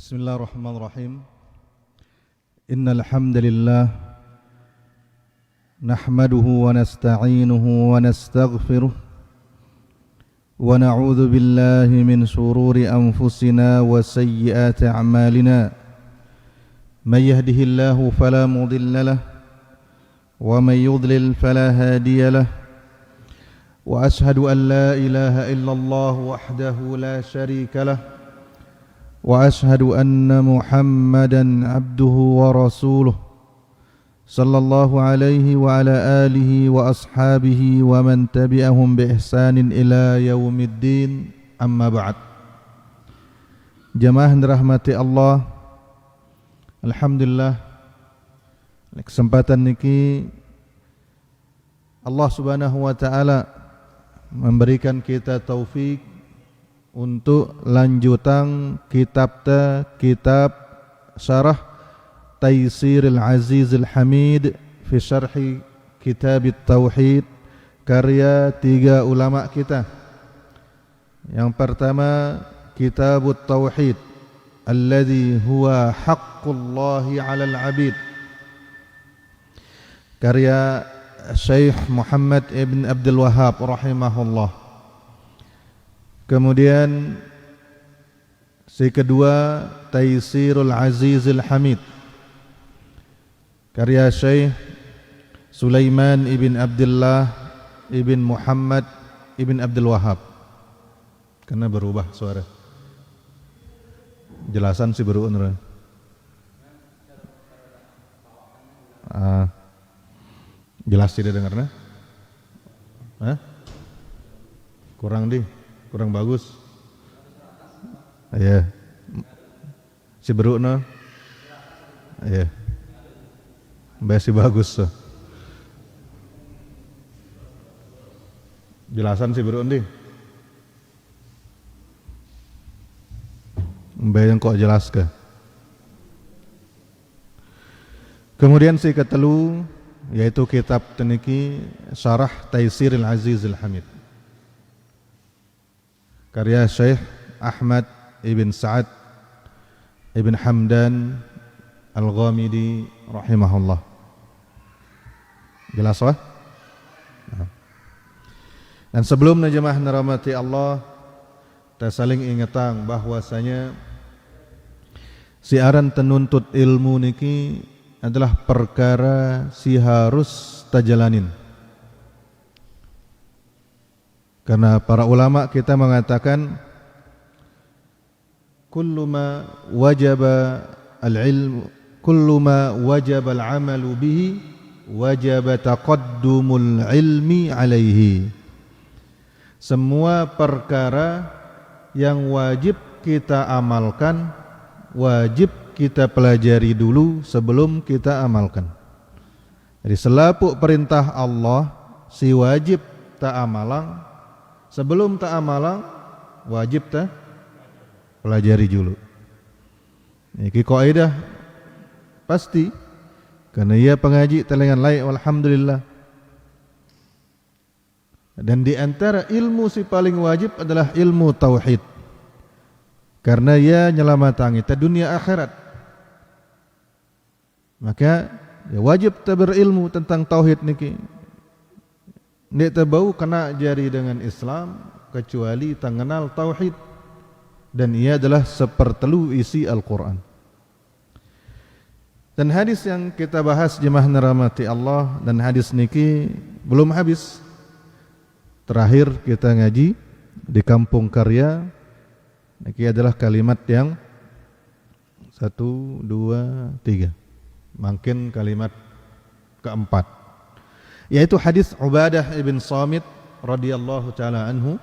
Bismillahirrahmanirrahim. Innal hamdalillah nahmaduhu wa nasta'inuhu wa nastaghfiruh wa na'udzu billahi min shururi anfusina wa sayyiati a'malina. May yahdihillahu fala mudilla lahu wa may yudlil fala hadiya lahu. Wa ashhadu an la ilaha illallah wahdahu la syarika lahu. وأشهد أن محمدًا عبده ورسوله صلى الله عليه وعلى آله وأصحابه ومن تبعهم بإحسان إلى يوم الدين أما بعد. Jamaah yang dirahmati Allah, alhamdulillah kesempatan niki Allah Subhanahu wa taala memberikan kita taufik untuk lanjutan kitab syarah Taysirul Azizul Hamid fi syarhi kitab Tauhid karya tiga ulama kita. Yang pertama Kitab Tauhid alladhi huwa haqqullahi 'alal 'abid karya Syekh Muhammad ibn Abdul Wahhab rahimahullah. Kemudian si kedua Taysirul Azizul Hamid karya Syekh Sulaiman ibn Abdullah ibn Muhammad ibn Abdul Wahhab. Karena berubah suara. Jelasan si beruun. Jelas tidak dengarnya? Kurang bagus. Iya. Si berukna. Iya. Si bagus. Jelasan si beruk ndi. Yang kok jelas ke. Kemudian si ketelu yaitu kitab teniki Syarah Taysirul Azizul Hamid karya Syekh Ahmad ibn Sa'ad ibn Hamdan Al-Ghamidi rahimahullah. Jelas wah? Dan sebelumnya jemaah dirahmati Allah, kita saling ingatang bahwasanya siaran penuntut ilmu niki adalah perkara si harus tajalanin. Karena para ulama kita mengatakan kullu ma wajaba al-ilm, kullu ma wajaba al-amalu bihi wajaba taqaddumul ilmi alaihi. Semua perkara yang wajib kita amalkan wajib kita pelajari dulu sebelum kita amalkan. Jadi selapuk perintah Allah si wajib ta amalang. Sebelum tak amalang wajib tak pelajari dulu. Ini kaidah pasti karena ia pengaji telengan lain alhamdulillah. Dan di antara ilmu si paling wajib adalah ilmu tauhid. Karena ia nyelamatang kita dunia akhirat. Maka ya wajib ta berilmu tentang tauhid niki. Nek terbau kena jari dengan Islam kecuali tangenal tauhid dan ia adalah sepertelu isi Al-Quran. Dan hadis yang kita bahas jemaah dirahmati Allah dan hadis niki belum habis. Terakhir kita ngaji di Kampung Karya. Niki adalah kalimat yang 1, 2, 3. Mungkin kalimat keempat. Yaitu hadis Ubadah ibn Samit radhiyallahu taala anhu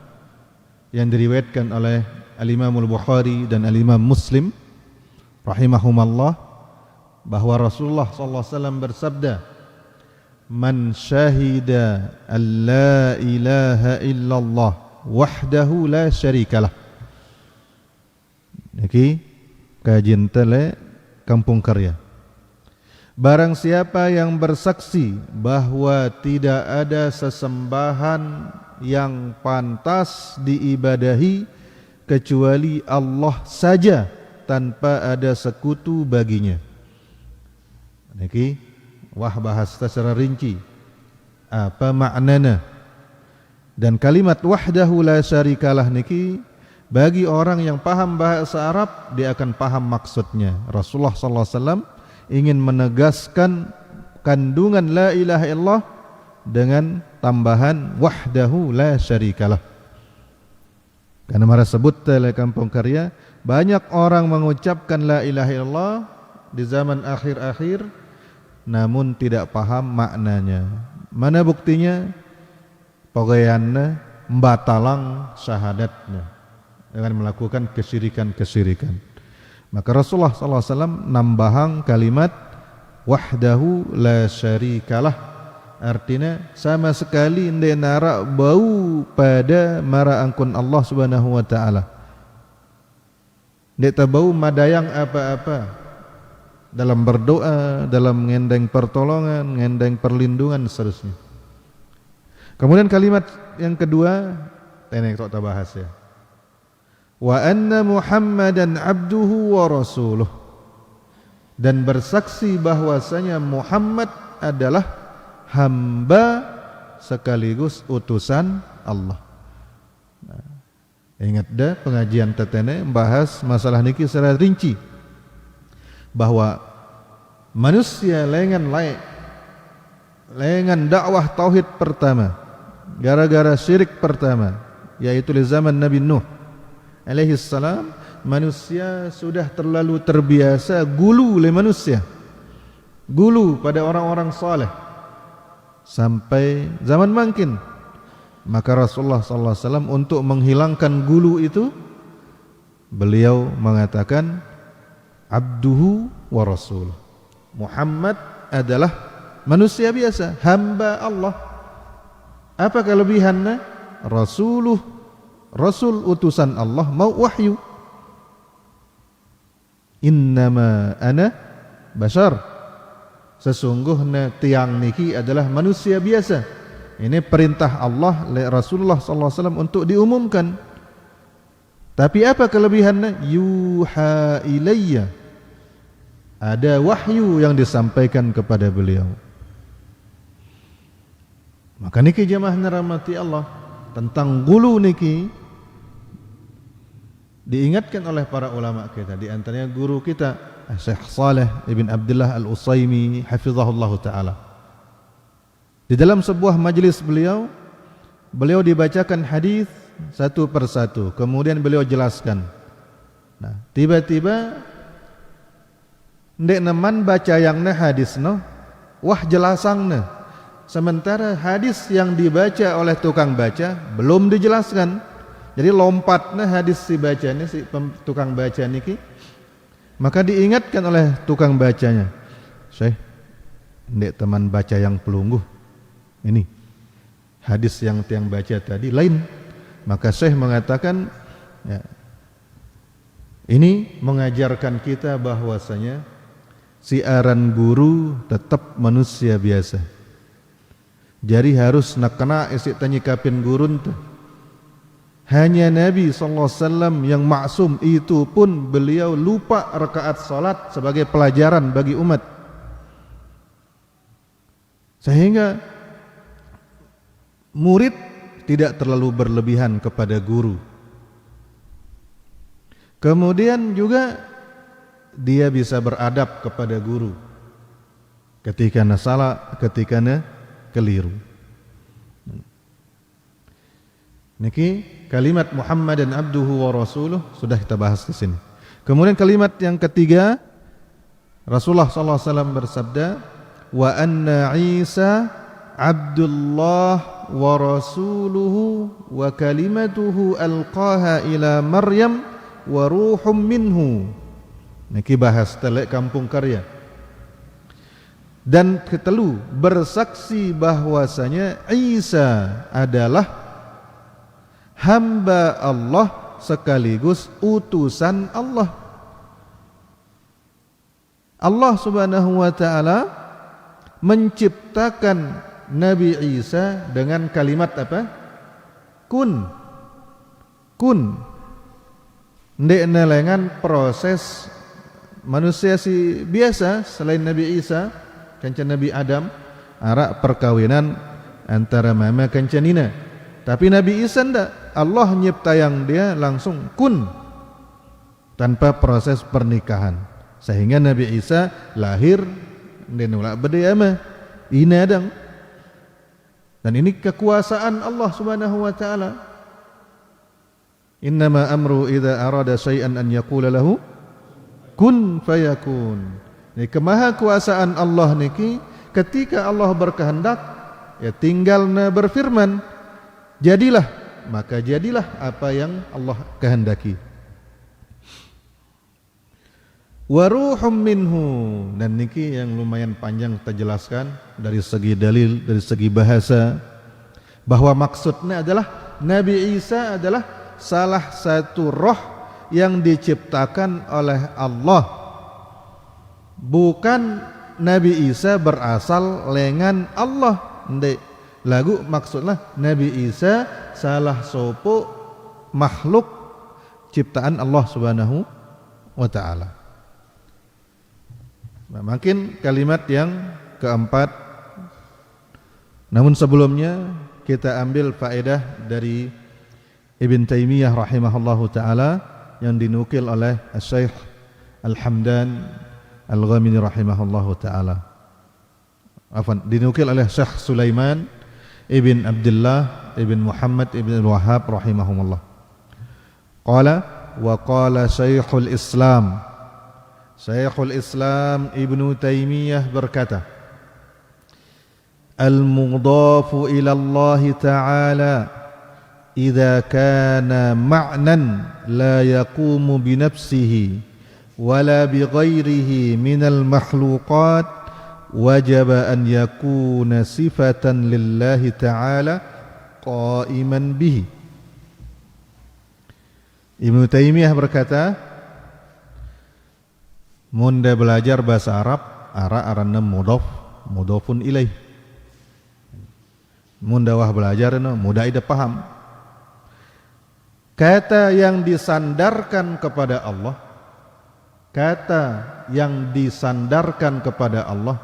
yang diriwayatkan oleh Al-Imam Al-Bukhari dan Al-Imam Muslim rahimahumallah bahwa Rasulullah sallallahu alaihi wasallam bersabda, "Man syahida an la ilaha illallah wahdahu la syarikalah." Niki kajian tele Kampung Karya. Barang siapa yang bersaksi bahwa tidak ada sesembahan yang pantas diibadahi kecuali Allah saja tanpa ada sekutu baginya. Niki wah bahas secara rinci apa maknanya. Dan kalimat wahdahu la syarikalah niki bagi orang yang paham bahasa Arab dia akan paham maksudnya. Rasulullah sallallahu alaihi wasallam ingin menegaskan kandungan la ilaha illallah dengan tambahan wahdahu la syarikalah. Karena mara sebut oleh Kampung Karya, banyak orang mengucapkan la ilaha illallah di zaman akhir-akhir namun tidak paham maknanya. Mana buktinya? Pogayana membatalang syahadatnya dengan melakukan kesyirikan-kesyirikan. Maka Rasulullah SAW nambahang kalimat wahdahu la syarikalah. Artinya sama sekali ndek nara bau pada mara angkun Allah Subhanahu wa taala. Ndek tabau madayang apa-apa dalam berdoa, dalam ngendeng pertolongan, ngendeng perlindungan seterusnya. Kemudian kalimat yang kedua, ini kita bahas ya. Wa anna Muhammadan abduhu wa rasuluh. Dan bersaksi bahwasanya Muhammad adalah hamba sekaligus utusan Allah. Nah, ingat dah pengajian tetene membahas masalah niki secara rinci bahwa manusia lengan dakwah tauhid pertama gara-gara syirik pertama yaitu di zaman Nabi Nuh alaihi salam. Manusia sudah terlalu terbiasa gulu oleh manusia, gulu pada orang-orang saleh sampai zaman makin. Maka Rasulullah sallallahu alaihi wasallam untuk menghilangkan gulu itu beliau mengatakan abduhu wa rasul. Muhammad adalah manusia biasa, hamba Allah. Apa kelebihannya? Rasul utusan Allah, mau wahyu. Innama ana bashar. Sesungguhnya tiang niki adalah manusia biasa. Ini perintah Allah oleh Rasulullah sallallahu alaihi wasallam untuk diumumkan. Tapi apa kelebihannya? Yuha ilayya. Ada wahyu yang disampaikan kepada beliau. Maka niki jemaah rahmati Allah, tentang gulu niki diingatkan oleh para ulama kita, di antaranya guru kita Syekh Saleh Ibn Abdullah Al-Utsaimin hafizahullah ta'ala. Di dalam sebuah majelis beliau dibacakan hadis satu persatu, kemudian beliau jelaskan. Nah, tiba-tiba ndek neman baca yangna hadisno, wah jelasangna. Sementara hadis yang dibaca oleh tukang baca belum dijelaskan. Jadi lompatnya hadis si bacanya, si tukang baca niki, maka diingatkan oleh tukang bacanya, Syekh, ndek teman baca yang pelungguh, ini hadis yang tiang baca tadi lain. Maka Syekh mengatakan, ya, ini mengajarkan kita bahwasanya siaran guru tetap manusia biasa. Jadi harus nak kena isi tanyikapin gurun tuh. Hanya Nabi SAW yang maksum, itu pun beliau lupa rakaat salat sebagai pelajaran bagi umat. Sehingga murid tidak terlalu berlebihan kepada guru. Kemudian juga dia bisa beradab kepada guru ketika salah, ketika keliru. Niki kalimat Muhammadan abduhu wa rasuluh sudah kita bahas di sini. Kemudian kalimat yang ketiga, Rasulullah sallallahu alaihi wasallam bersabda, wa anna Isa abdullah wa rasuluhu wa kalimatuhu alqaha ila Maryam wa ruhum minhu. Niki bahas telek Kampung Karya. Dan ketelu bersaksi bahwasanya Isa adalah hamba Allah sekaligus utusan Allah. Allah Subhanahu wa taala menciptakan Nabi Isa dengan kalimat apa? Kun. Kun. ndek nelengan proses manusia si biasa selain Nabi Isa kancan Nabi Adam arak perkawinan antara mama kancan nina. Tapi Nabi Isa ndak, Allah nyiptayang dia langsung kun tanpa proses pernikahan. Sehingga Nabi Isa lahir dan ulak berdaya mah inadang. Dan ini kekuasaan Allah Subhanahu wa taala. Innama amru idza arada syai'an an yaqula lahu kun fayakun. Ini kemahakuasaan Allah niki ketika Allah berkehendak ya tinggalna berfirman jadilah, maka jadilah apa yang Allah kehendaki. Wa ruhum minhu, dan niki yang lumayan panjang kita jelaskan dari segi dalil, dari segi bahasa, bahwa maksudnya adalah Nabi Isa adalah salah satu roh yang diciptakan oleh Allah. Bukan Nabi Isa berasal lengan Allah. Ndek. Lagu maksudnya Nabi Isa salah sopo makhluk ciptaan Allah Subhanahu wa taala. Nah, makin kalimat yang keempat. Namun sebelumnya kita ambil faedah dari Ibn Taimiyah rahimahullahu taala yang dinukil oleh Syekh Al-Hamdan Al-Ghamidi rahimahullahu taala. Dinukil oleh Syekh Sulaiman Ibn Abdullah Ibn Muhammad Ibn Al-Wahhab rahimahumullah. Qala wa qala Syekhul Islam Ibn Taimiyah berkata, al-mudhafu ila Allah ta'ala idza kana ma'nan la yaqumu bi nafsihi wala bi ghairihi minal makhluqat wajaba an yakuna sifatan lillahi ta'ala qa'iman bihi. Ibnu Taimiyah berkata, munda belajar bahasa Arab, aranna mudhafun ilaih. Munda wah belajar mudah ida paham. Kata yang disandarkan kepada Allah, kata yang disandarkan kepada Allah,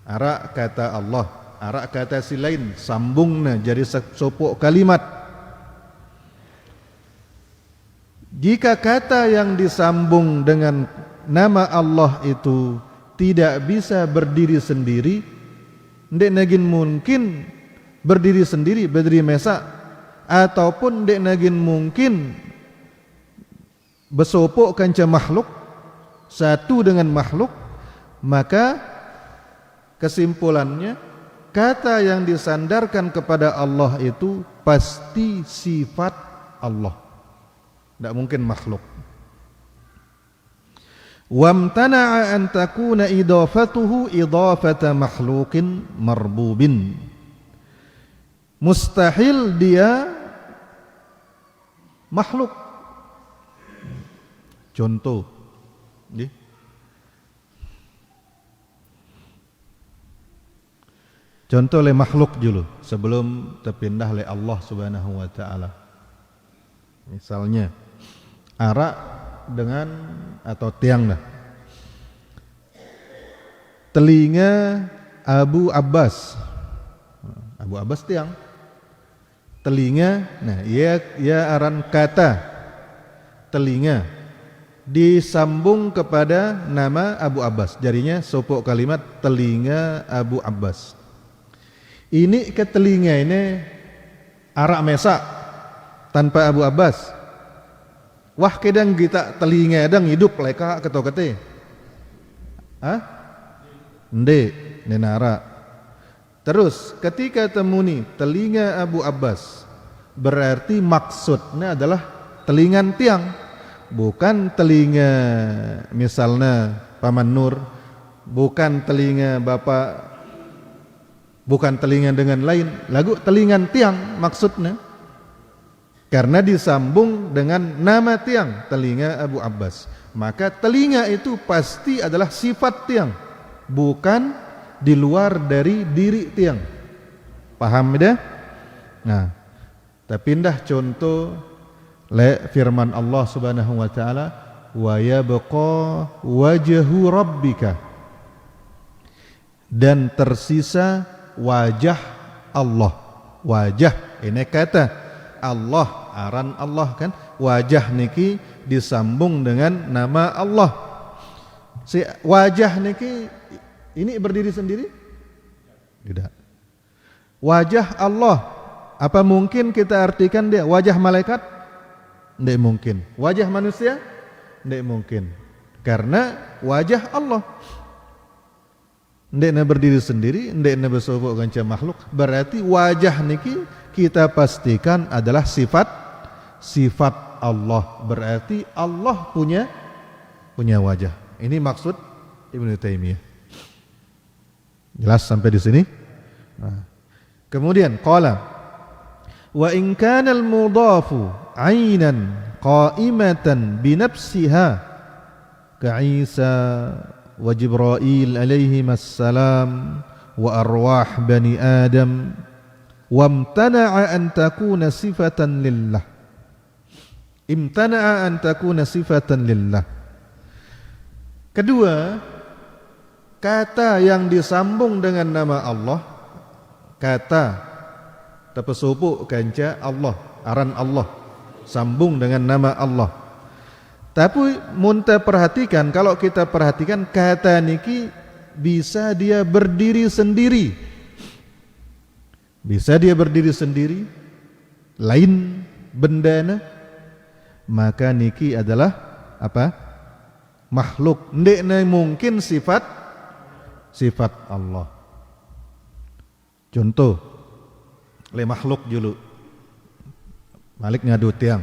arak kata Allah, arak kata si lain, sambungna jadi sopok kalimat. Jika kata yang disambung dengan nama Allah itu tidak bisa berdiri sendiri, ndek nagin mungkin berdiri sendiri, berdiri mesa, ataupun ndek nagin mungkin besopok kanca makhluk, satu dengan makhluk, maka kesimpulannya kata yang disandarkan kepada Allah itu pasti sifat Allah. Tidak mungkin makhluk. Wamtana'a an takuna idafatuhu idafata makhlukin marbubin. Mustahil dia makhluk. Contoh, contoh le makhluk dulu sebelum terpindah le Allah Subhanahu wa taala. Misalnya arak dengan atau tiang dah. Telinga Abu Abbas. Abu Abbas tiang. Telinga, nah ia aran kata telinga disambung kepada nama Abu Abbas. Jadinya sopok kalimat telinga Abu Abbas. Ini ke telinga ini arak mesa tanpa Abu Abbas. Wah kedang kita telinga dang hidup leka keto kete. Hah? Nde, nenara. Terus ketika temuni telinga Abu Abbas, berarti maksudnya adalah telingan tiang, bukan telinga misalnya Paman Nur, bukan telinga Bapak, bukan telinga dengan lain, lagu telingan tiang maksudnya. Karena disambung dengan nama tiang, telinga Abu Abbas. Maka telinga itu pasti adalah sifat tiang, bukan di luar dari diri tiang. Paham dah? Nah, kita pindah contoh Firman Allah Subhanahu wa taala, wa yabqa wajhu rabbika, dan tersisa wajah Allah. Wajah ini kata Allah, aran Allah kan, wajah niki disambung dengan nama Allah. Si wajah niki ini berdiri sendiri? Tidak. Wajah Allah, apa mungkin kita artikan dia wajah malaikat? Tidak mungkin. Wajah manusia? Tidak mungkin. Karena wajah Allah ndekna berdiri sendiri, ndekna bersubuk dengan makhluk. Berarti wajah niki kita pastikan adalah sifat Allah. Berarti Allah punya wajah. Ini maksud Ibnu Taimiyah. Jelas sampai di sini? Nah. Kemudian qala wa in kana al-mudhafu 'ainan qa'imatan bi nafsiha ka Isa wa Jibril alaihimassalam wa arwah bani Adam wa imtana'a an takuna sifatan lillah. Imtana'a an takuna sifatan lillah. Kedua, kata yang disambung dengan nama Allah, kata terpesupu kanca Allah, aran Allah, sambung dengan nama Allah. Tapi munta perhatikan, kalau kita perhatikan kata niki bisa dia berdiri sendiri. Bisa dia berdiri sendiri, lain bendana, maka niki adalah apa? Makhluk. Ndekna mungkin sifat Allah. Contoh, le makhluk dulu. Malik ngadu tiang.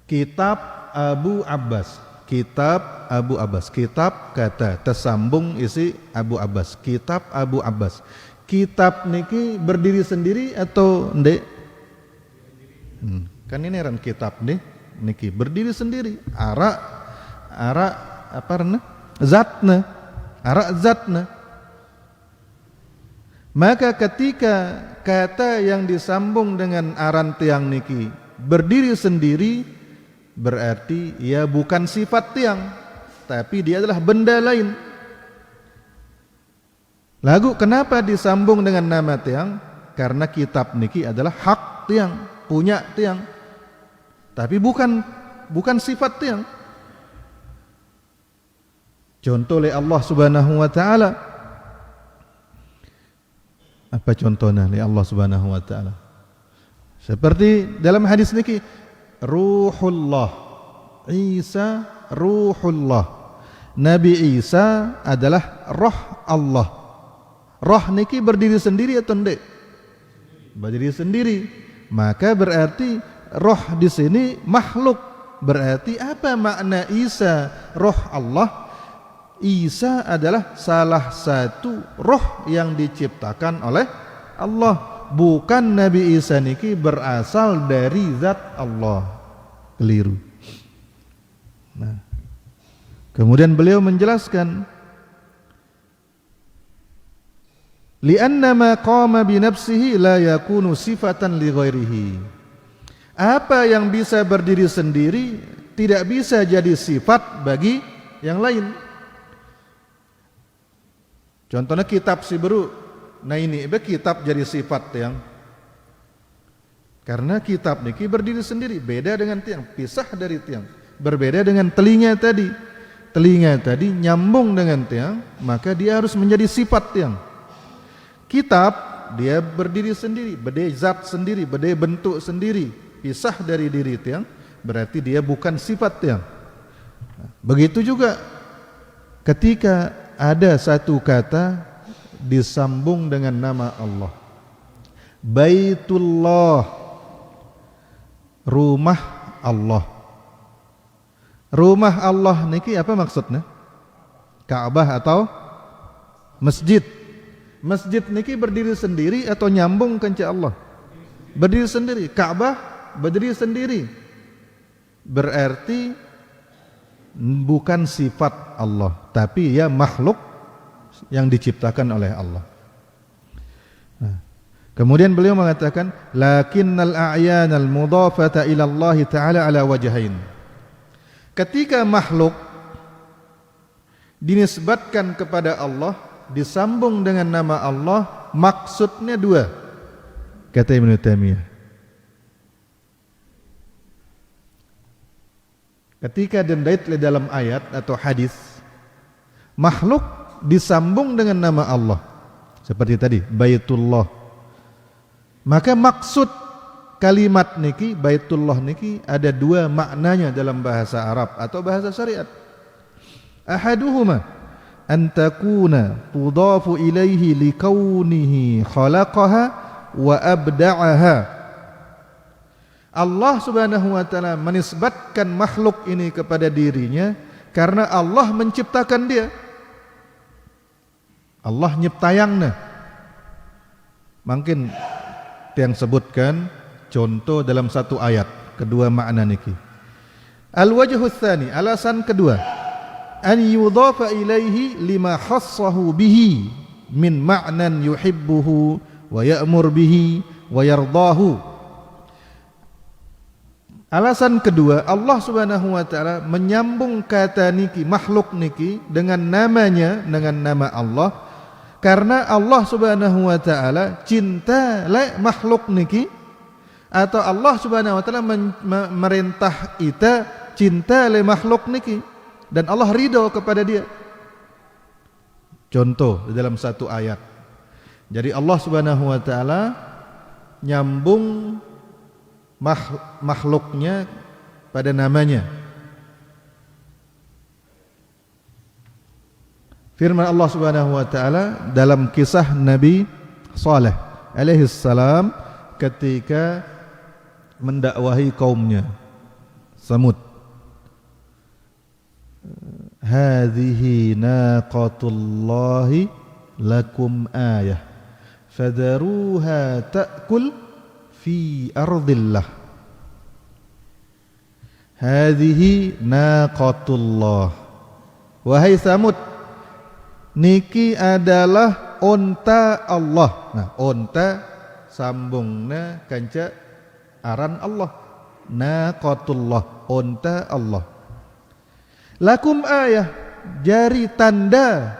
Kitab Abu Abbas, kitab Abu Abbas, kitab kata tersambung isi Abu Abbas, kitab Abu Abbas. Kitab niki berdiri sendiri atau ndek? Kan ini ran kitab nih, niki berdiri sendiri. Ara apa rena? Zatna, ara zatna. Maka ketika kata yang disambung dengan aran tiang niki berdiri sendiri, berarti ia bukan sifat tiang, tapi dia adalah benda lain. Lagu kenapa disambung dengan nama tiang? Karena kitab niki adalah hak tiang, punya tiang, tapi bukan sifat tiang. Contoh oleh Allah Subhanahu wa taala. Apa contohnya oleh Allah Subhanahu wa taala? Seperti dalam hadis niki, Ruhullah, Isa Ruhullah. Nabi Isa adalah roh Allah. Roh niki berdiri sendiri atau tidak? Berdiri sendiri. Maka berarti roh di sini makhluk. Berarti apa makna Isa roh Allah? Isa adalah salah satu roh yang diciptakan oleh Allah. Bukan Nabi Isa niki berasal dari zat Allah. Keliru. Nah, kemudian beliau menjelaskan, li'anna ma qama bi nafsihi la yakunu sifatan li ghairihi. Apa yang bisa berdiri sendiri tidak bisa jadi sifat bagi yang lain. Contohnya kitab Siberu. Nah ini kitab jadi sifat tiang. Karena kitab niki berdiri sendiri, beda dengan tiang, pisah dari tiang. Berbeda dengan telinga tadi. Telinga tadi nyambung dengan tiang, maka dia harus menjadi sifat tiang. Kitab dia berdiri sendiri, beda zat sendiri, beda bentuk sendiri, pisah dari diri tiang, berarti dia bukan sifat tiang. Begitu juga ketika ada satu kata disambung dengan nama Allah. Baitullah, rumah Allah. Rumah Allah niki apa maksudnya? Ka'bah atau masjid? Masjid niki berdiri sendiri atau nyambung ke Allah? Berdiri sendiri. Ka'bah berdiri sendiri. Berarti bukan sifat Allah, tapi ya makhluk yang diciptakan oleh Allah. Nah, Kemudian beliau mengatakan, lakinnal a'yanal mudhafata ila Allah Ta'ala ala wajhain. Ketika makhluk dinisbatkan kepada Allah, disambung dengan nama Allah, maksudnya dua, kata Ibnu Taimiyah. Ketika dendait dalam ayat atau hadis, makhluk disambung dengan nama Allah, seperti tadi Baitullah, maka maksud kalimat niki Baitullah niki ada dua maknanya dalam bahasa Arab atau bahasa syariat. Ahaduhuma an takuna tudafu ilaihi likaunihi khalaqaha wa abda'aha. Allah Subhanahu wa taala menisbatkan makhluk ini kepada dirinya karena Allah menciptakan dia. Allah nyiptayangna. Mungkin yang sebutkan contoh dalam satu ayat, kedua makna niki. Al-wajhu tsani, alasan kedua, an yudhafa ilaihi lima khassahu bihi min ma'nan yuhibbuhu wa ya'mur bihi wa yardahu. Alasan kedua, Allah Subhanahu wa taala menyambung kata niki, makhluk niki dengan namanya, dengan nama Allah, karena Allah Subhanahu wa taala cinta le makhluk niki, atau Allah Subhanahu wa taala merintah kita cinta le makhluk niki dan Allah ridho kepada dia. Contoh dalam satu ayat. Jadi Allah Subhanahu wa taala nyambung makhluknya pada namanya. Firman Allah Subhanahu wa taala dalam kisah Nabi Saleh alaihi salam ketika mendakwahi kaumnya Samud. Hadhihi naqatullahi lakum ayah fadaruha ta'kul fi ardillah. Hadhihi naqatullah. Wahai Samud, niki adalah onta Allah. Nah, onta sambungna kanca aran Allah. Naqatullah, onta Allah. Lakum ayah, jari tanda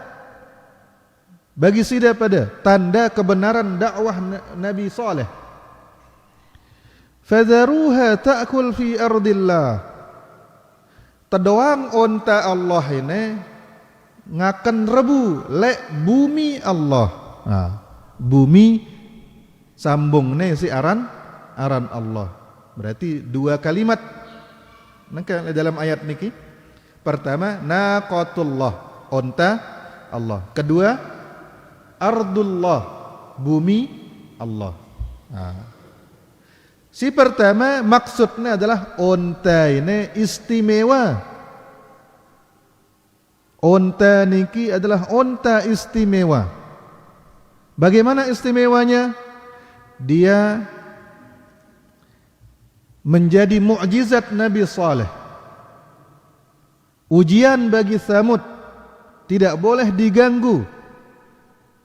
bagi sida pada tanda kebenaran dakwah Nabi Saleh. Fadharuha ta'kul fi ardillah. Tedoang onta Allah ini ngaken rebu lek bumi Allah. Nah, bumi sambung nih si aran Allah. Berarti dua kalimat dalam ayat niki. Pertama naqatullah, onta Allah. Kedua ardullah, bumi Allah. Nah, si pertama maksudnya adalah onta ini istimewa. Onta niki adalah onta istimewa. Bagaimana istimewanya? Dia menjadi mukjizat Nabi Saleh. Ujian bagi Samud, tidak boleh diganggu.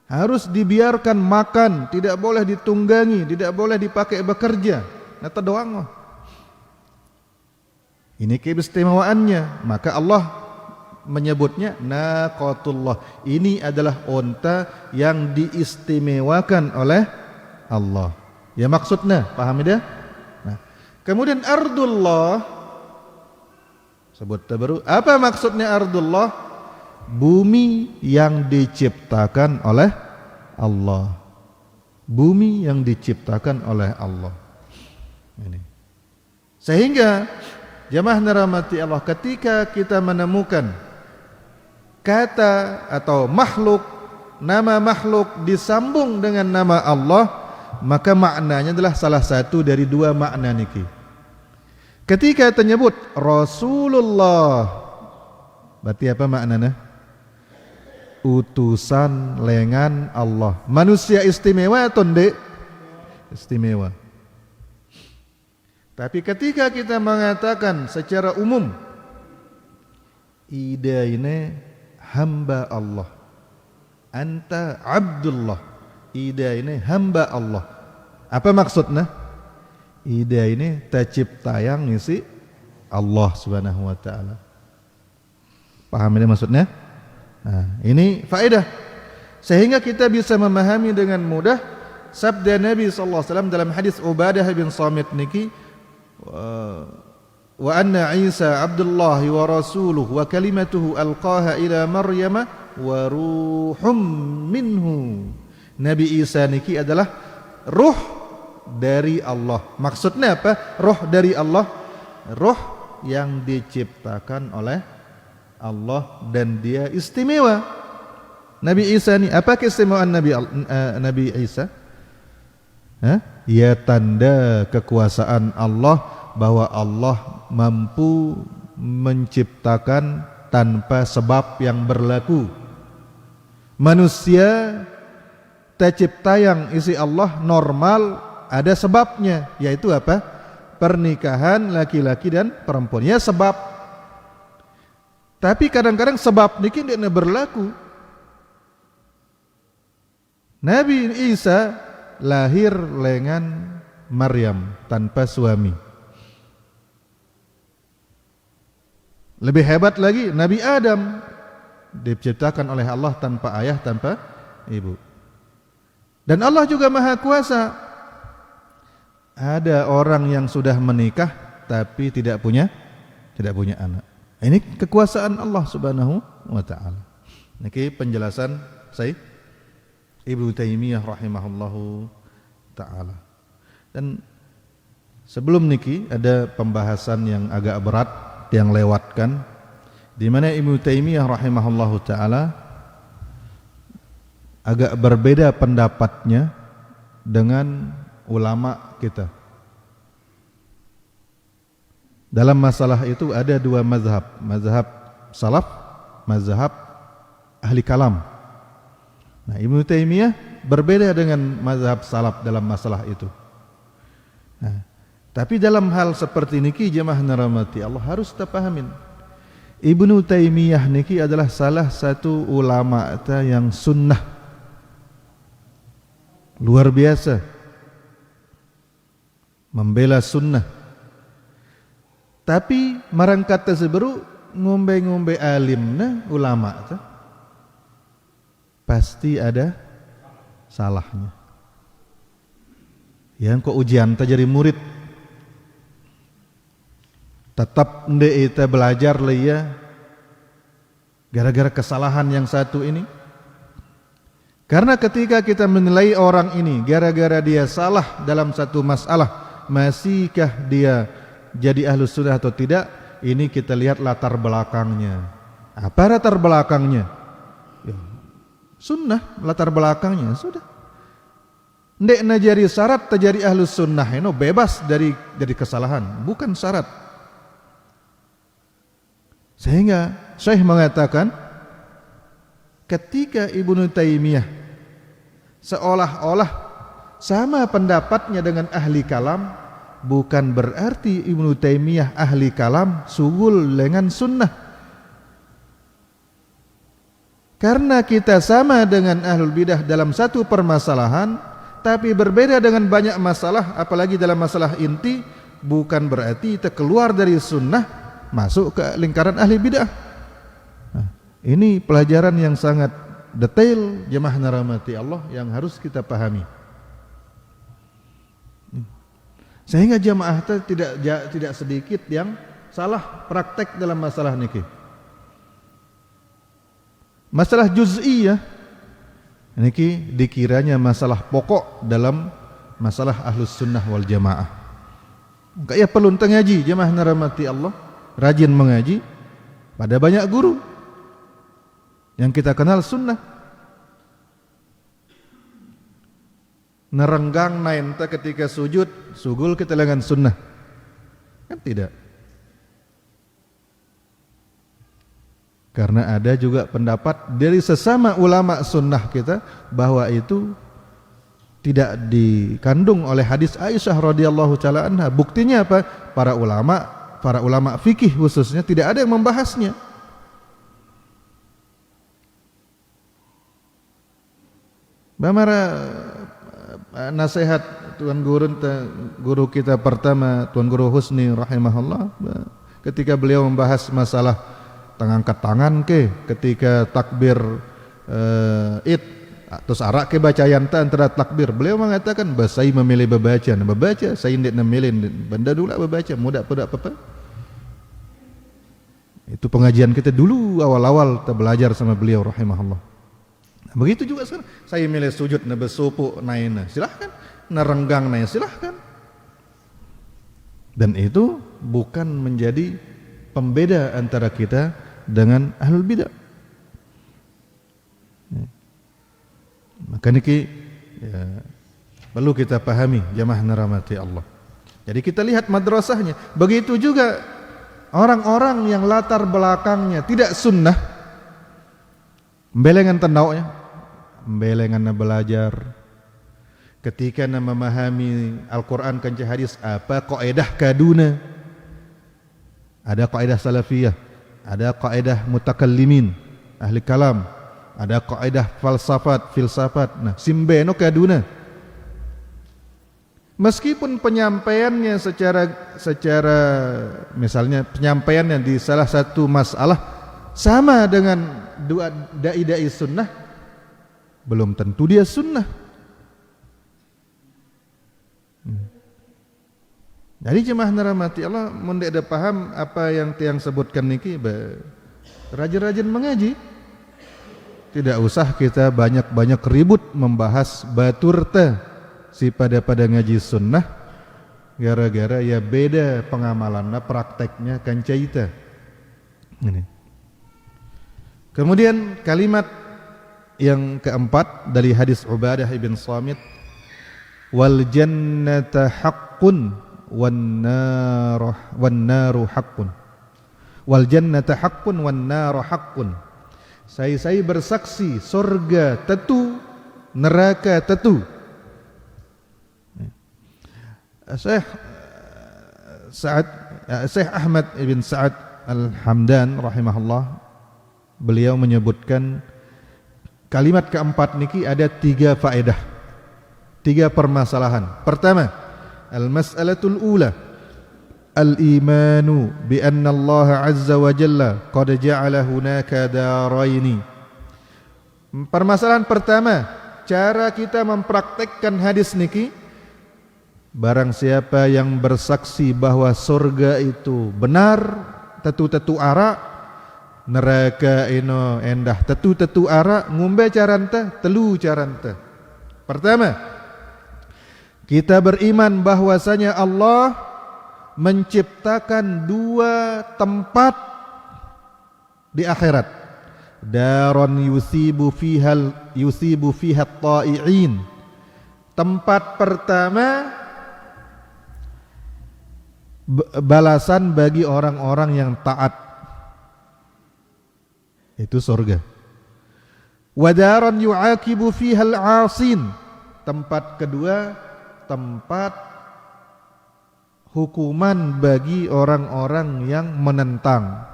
Harus dibiarkan makan, tidak boleh ditunggangi, tidak boleh dipakai bekerja. Nata doang. Ini keistimewaannya. Maka Allah menyebutnya naqatullah. Ini adalah onta yang diistimewakan oleh Allah. Ya maksudnya, paham ya? Nah, kemudian ardullah, sebut baru. Apa maksudnya ardullah? Bumi yang diciptakan oleh Allah. Bumi yang diciptakan oleh Allah. Ini. Sehingga jamaah dirahmati Allah, ketika kita menemukan kata atau makhluk, nama makhluk disambung dengan nama Allah, maka maknanya adalah salah satu dari dua makna niki. Ketika menyebut Rasulullah, berarti apa maknanya? Utusan lengan Allah. Manusia istimewa atau tidak? Istimewa. Tapi ketika kita mengatakan secara umum, Ida ini hamba Allah, anta abdullah, Ida ini hamba Allah, Apa maksudnya? Ida ini terciptayang ngisi Allah Subhanahu wa taala. Paham ini maksudnya? Nah, ini faedah. Sehingga kita bisa memahami dengan mudah sabda Nabi sallallahu alaihi wasallam dalam hadis Ubadah bin Samit niki, wa anna Isa Abdullah wa rasuluhu wa kalimatuhu alqaha ila Maryam wa ruhum minhu. Nabi Isa niki adalah ruh dari Allah. Maksudnya apa? Ruh dari Allah, ruh yang diciptakan oleh Allah dan dia istimewa. Nabi Isa ini apa keistimewaan Nabi Isa? Ya tanda kekuasaan Allah, bahwa Allah mampu menciptakan tanpa sebab yang berlaku. Manusia tercipta yang isi Allah normal, ada sebabnya, yaitu apa? Pernikahan laki-laki dan perempuan. Ya sebab. Tapi kadang-kadang sebab niki tidak berlaku. Nabi Isa lahir lengan Maryam tanpa suami. Lebih hebat lagi, Nabi Adam diciptakan oleh Allah tanpa ayah, tanpa ibu. Dan Allah juga Maha Kuasa. Ada orang yang sudah menikah tapi tidak punya anak. Ini kekuasaan Allah Subhanahu wa taala. Niki penjelasan saya Ibnu Taimiyah rahimahullahu taala. Dan sebelum niki ada pembahasan yang agak berat yang lewatkan, di mana Ibnu Taimiyah rahimahullahu taala agak berbeda pendapatnya dengan ulama kita. Dalam masalah itu ada dua mazhab, mazhab salaf, mazhab ahli kalam. Nah, Ibnu Taimiyah berbeda dengan mazhab salaf dalam masalah itu. Nah, tapi dalam hal seperti niki jemaah rahmati Allah harus kita pahamin. Ibnu Taimiyah niki adalah salah satu ulama yang sunnah luar biasa, membela sunnah. Tapi marangkat tersebut ngombe-ngombe alimna ulama pasti ada salahnya. Yang kok ujian jadi murid tetap ndek kita belajar lah ya, gara-gara kesalahan yang satu ini. Karena ketika kita menilai orang ini gara-gara dia salah dalam satu masalah, masihkah dia jadi ahlus sunnah atau tidak? Ini kita lihat latar belakangnya. Apa latar belakangnya? Ya, sunnah latar belakangnya sudah. Ndek najari syarat terjadi ahlus sunnah ini bebas dari kesalahan, bukan syarat. Sehingga Syekh mengatakan ketika Ibnu Taimiyah seolah-olah sama pendapatnya dengan ahli kalam, bukan berarti Ibnu Taimiyah ahli kalam sugul dengan sunnah. Karena kita sama dengan ahlul bidah dalam satu permasalahan, tapi berbeda dengan banyak masalah, apalagi dalam masalah inti, bukan berarti kita keluar dari sunnah masuk ke lingkaran ahli bidah. Nah, ini pelajaran yang sangat detail jemaah rahmati Allah yang harus kita pahami. Sehingga jamaah tidak sedikit yang salah praktek dalam masalah niki. Masalah juz'iyah niki dikiranya masalah pokok dalam masalah ahlus sunnah wal jamaah. Kayak perlu ngaji jamaah rahmati Allah, rajin mengaji pada banyak guru yang kita kenal sunnah. Nerenggang nainta ketika sujud, sugul kita dengan sunnah. Kan tidak. Karena ada juga pendapat dari sesama ulama sunnah kita bahwa itu tidak dikandung oleh hadis Aisyah radhiyallahu taala anha. Buktinya apa? Para ulama fikih khususnya tidak ada yang membahasnya. Bamara nasihat guru kita pertama, Tuan Guru Husni rahimahullah, ketika beliau membahas masalah angkat tangan ketika takbir id, terus arak baca yanta antara takbir, beliau mengatakan saya memilih membaca, saya tidak memilih benda dulu membaca, mudah pada apa. Itu pengajian kita dulu awal-awal kita belajar sama beliau rahimahullah. Begitu juga sekarang, saya milih sujud na besupu naina, silahkan, nerenggang naina, silahkan. Dan itu bukan menjadi pembeda antara kita dengan ahlul bidah. Maka niki ya, perlu kita pahami jamaah narahmati Allah. Jadi kita lihat madrasahnya. Begitu juga orang-orang yang latar belakangnya tidak sunnah, belengan tendaunya, belengan belajar. Ketika memahami Al-Quran kanca hadis, apa kaidah kaduna? Ada kaidah salafiyah, ada kaidah mutakallimin, ahli kalam, ada kaidah filsafat. Nah, simbeno kaduna. Meskipun penyampaiannya secara misalnya penyampaiannya di salah satu masalah sama dengan dai-dai sunnah, belum tentu dia sunnah. Jadi jemaah narahmati Allah, mun ada paham apa yang tiang sebutkan niki, rajin-rajin mengaji. Tidak usah kita banyak-banyak ribut membahas batur si pada ngaji sunnah, gara-gara ya beda pengamalannya, prakteknya kan caita. Ini. Kemudian kalimat yang keempat dari hadis Ubadah ibn Samit, wal jannata haqqun wan naru haqqun. Wal jannata haqqun wan naru haqqun. Saya bersaksi surga tentu, neraka tentu. Syekh Ahmad ibn Sa'ad Al-Hamdan rahimahullah, beliau menyebutkan kalimat keempat niki ada 3 faedah, 3 permasalahan. Pertama, al-mas'alatul ula, al-imanu bi anna Allah azza wa jalla qad ja'ala hunaka daraini. Permasalahan pertama, cara kita mempraktekkan hadis niki, barang siapa yang bersaksi bahwa surga itu benar, tetu ara, neraka ino endah tetu ara, ngumbe caranta, telu caranta. Pertama, kita beriman bahwasanya Allah menciptakan 2 tempat di akhirat. Daron yusibu fiha at-ta'i'in. Tempat pertama balasan bagi orang-orang yang taat, itu surga. Wadaran yu'aqibu fiha al-'asin. Tempat kedua, tempat hukuman bagi orang-orang yang menentang,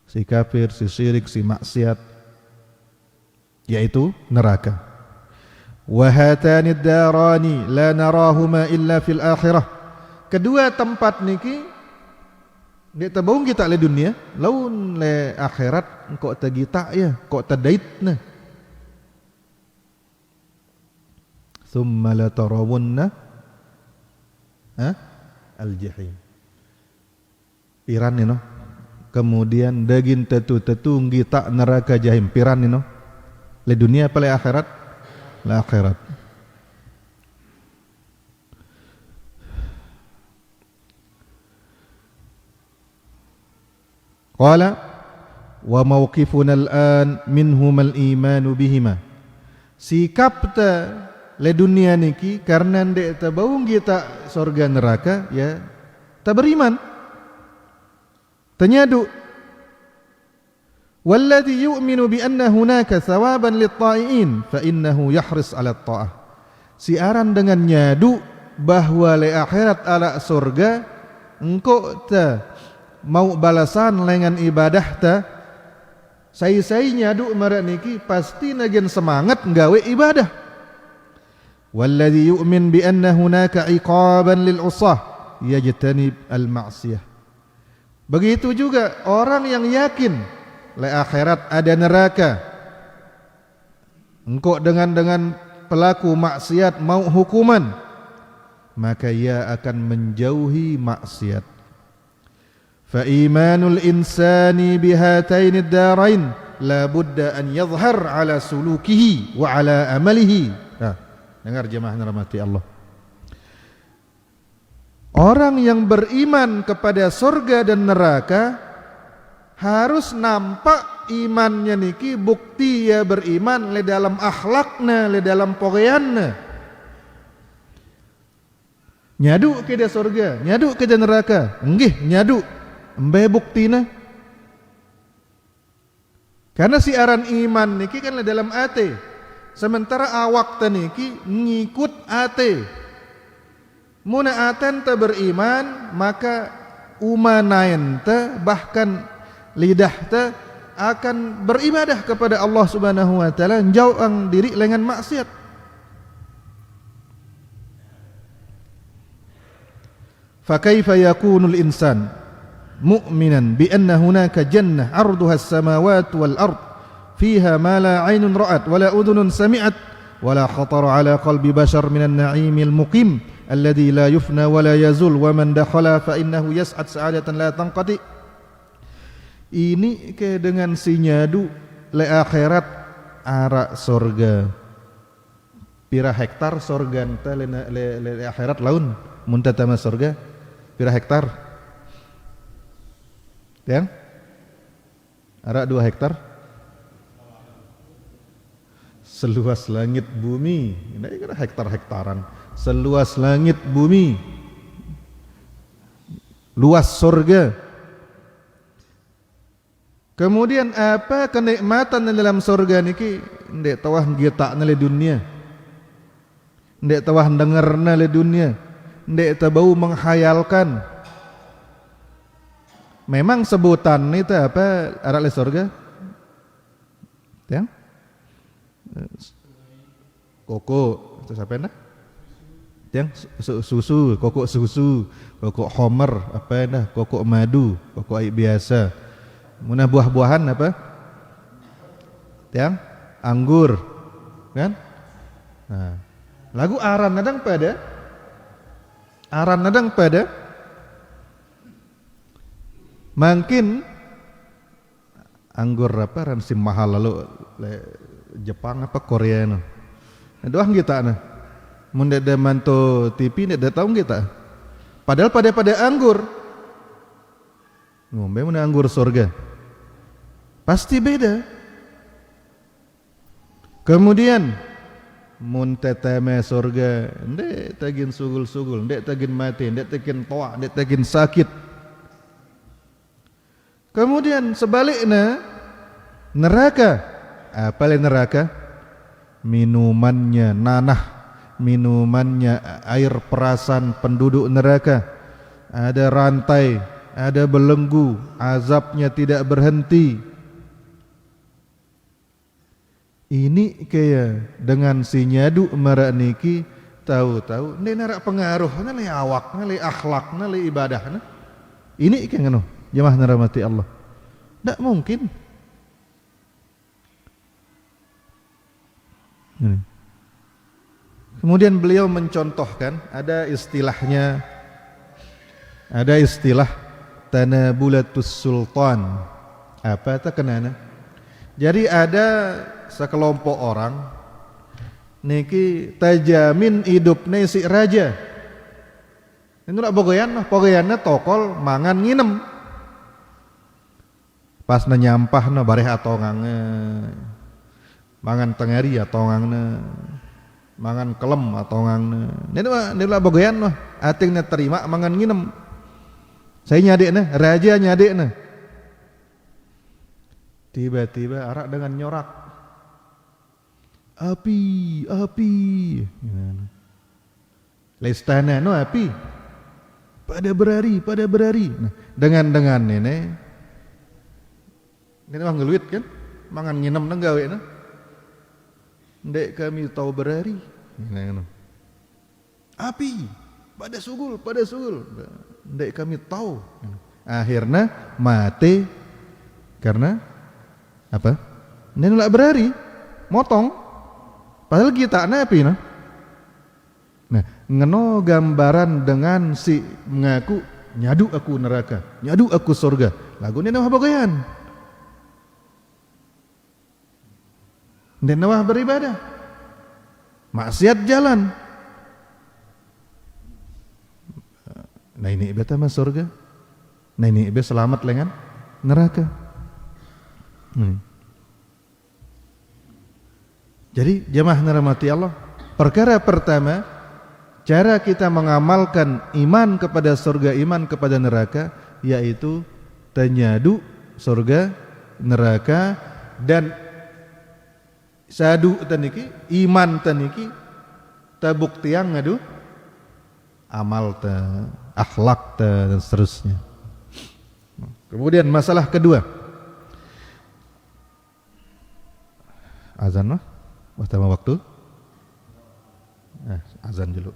si kafir, si syirik, si maksiat, yaitu neraka. Wa hatani ad-darani la narahuma illa fil akhirah. Kedua tempat niki dia tabung kita le dunia, laun le akhirat kok tagita ya, kok tadaitna. Thumma la tarawunna al-jahim. Piran no. Kemudian daging tetu ngita neraka jahim, piran no. Le dunia apa le akhirat? Le akhirat. Qala wa mawqifuna al-an minhum al-imanu bihima. Sikapta le dunia niki karena ndek tabaung kita surga neraka ya tak beriman, tanyadu. Walladhi yu'minu bi anna hunaka thawaban lit-ta'iin fa innahu yahris 'ala at-ta'ah. Siaran dengan nyadu bahwa le akhirat ala surga, engkau ta mau balasan lengan ibadah ta, saya nyadu marak niki pasti nagen semangat nggawe ibadah. Walladzi yu'min bi anna hunaka iqaban lil 'usah yajtanib al ma'siyah. Begitu juga orang yang yakin le akhirat ada neraka. Engkau dengan pelaku maksiat mau hukuman, maka ia akan menjauhi maksiat. Fa imanul insani bihataini ad-darain la budda an yadhhar ala sulukihi wa ala amalihi. Nah, dengar jemaah rahmati Allah. Orang yang beriman kepada surga dan neraka harus nampak imannya niki bukti ya beriman le dalam akhlakna, le dalam pogeanna. Nyadu ke dia surga, nyadu ke dia neraka. Enggih, nyadu. Embe buktina. Karena siaran iman niki kan le dalam ate. Sementara awak niki ngikut ate. Muna aten ta beriman, maka umanain ta bahkan lidah ta akan beribadah kepada Allah Subhanahu wa taala, jauhang diri dengan maksiat. Fa kaifa yakunul insan mu'minan bi anna hunaka jannah 'arduha as-samawati wal ard fiha ma la 'ainun ra'at wa la udhunun sami'at wa la khatara 'ala qalbi bashar minan na'imil muqim alladhi la yufna wa la yazul wa man dakhala fa innahu yas'ad sa'adatan la tanqati. Ini ke dengan sinyadu le akhirat ara surga. Pira hektar surga enta le akhirat laun mun tatama surga pira hektar? Yang ara 2 hektar seluas langit bumi. Ini kan hektar-hektaran. Seluas langit bumi, luas surga. Kemudian apa kenikmatan dalam surga niki? Ndek tawah gitakna le dunia, ndek tawah dengarna le dunia, ndek tabau menghayalkan. Memang sebutan itu apa arah le surga? Yang koko itu siapa dah? Yang susu, kokok susu, kokok homer, apa dah? Kokok madu, kokok air biasa. Munah buah-buahan apa? Yang anggur, kan? Nah, lagu aran nadang pada mungkin anggur apa ransim mahal lalu Jepang apa Korea no. Doang kita nah. Mun ada manto TV ndak tahu kita. Padahal pada anggur. Ngombe mun anggur surga. Pasti beda. Kemudian mun teteme surga ndek tagin sugul-sugul, ndek tagin mati, ndek tagin toa, ndek tagin sakit. Kemudian sebaliknya neraka, apa le neraka? Minumannya nanah, minumannya air perasan penduduk neraka. Ada rantai, ada belenggu, azabnya tidak berhenti. Ini kayak dengan si nyadu merak niki tahu-tahu ini narak pengaruhnya le awaknya, le akhlaknya, le ibadahnya. Ini kayak ngono. Jemaah rahmati Allah. Tidak mungkin. Kemudian beliau mencontohkan ada istilahnya, ada istilah tanabulatus sultan. Apa itu kenana? Jadi ada sekelompok orang niki tajamin hidupnya si raja. Itu nak pogoyannya tokol mangan nginem. Pas nyampah na bareh atongange, mangan tengeri atongange, mangan kelem atongange. Ini lah bagian mah, atingnya terima mangan nginem. Saya nyadek na, raja nyadek na. Tiba-tiba arak dengan nyorak, api. Lestana no api, pada berari. Nah, dengan ini. Ini mah ngeluit kan, mangan nginem nang gawe na. Ndek kami tahu berari. Api, pada sugul. Ndek kami tahu. Akhirnya mati karena apa? Nulak berari, motong. Padahal kita api nah. Nah, ngeno gambaran dengan si mengaku nyadu aku neraka, nyadu aku surga. Lagu ini nawah bagoyan. Dan nawah beribadah. Maksiat jalan. Nah ini ibe mah surga. Nah ini ibe selamat lengan neraka. Jadi jemaah dirahmati Allah, perkara pertama, cara kita mengamalkan iman kepada surga, iman kepada neraka, yaitu tanyadu surga, neraka, dan sadu taniki, iman taniki, tabuktiang ngadu, amal ta, akhlak ta, dan seterusnya. Kemudian masalah kedua, azan mah? Waktu? Azan dulu.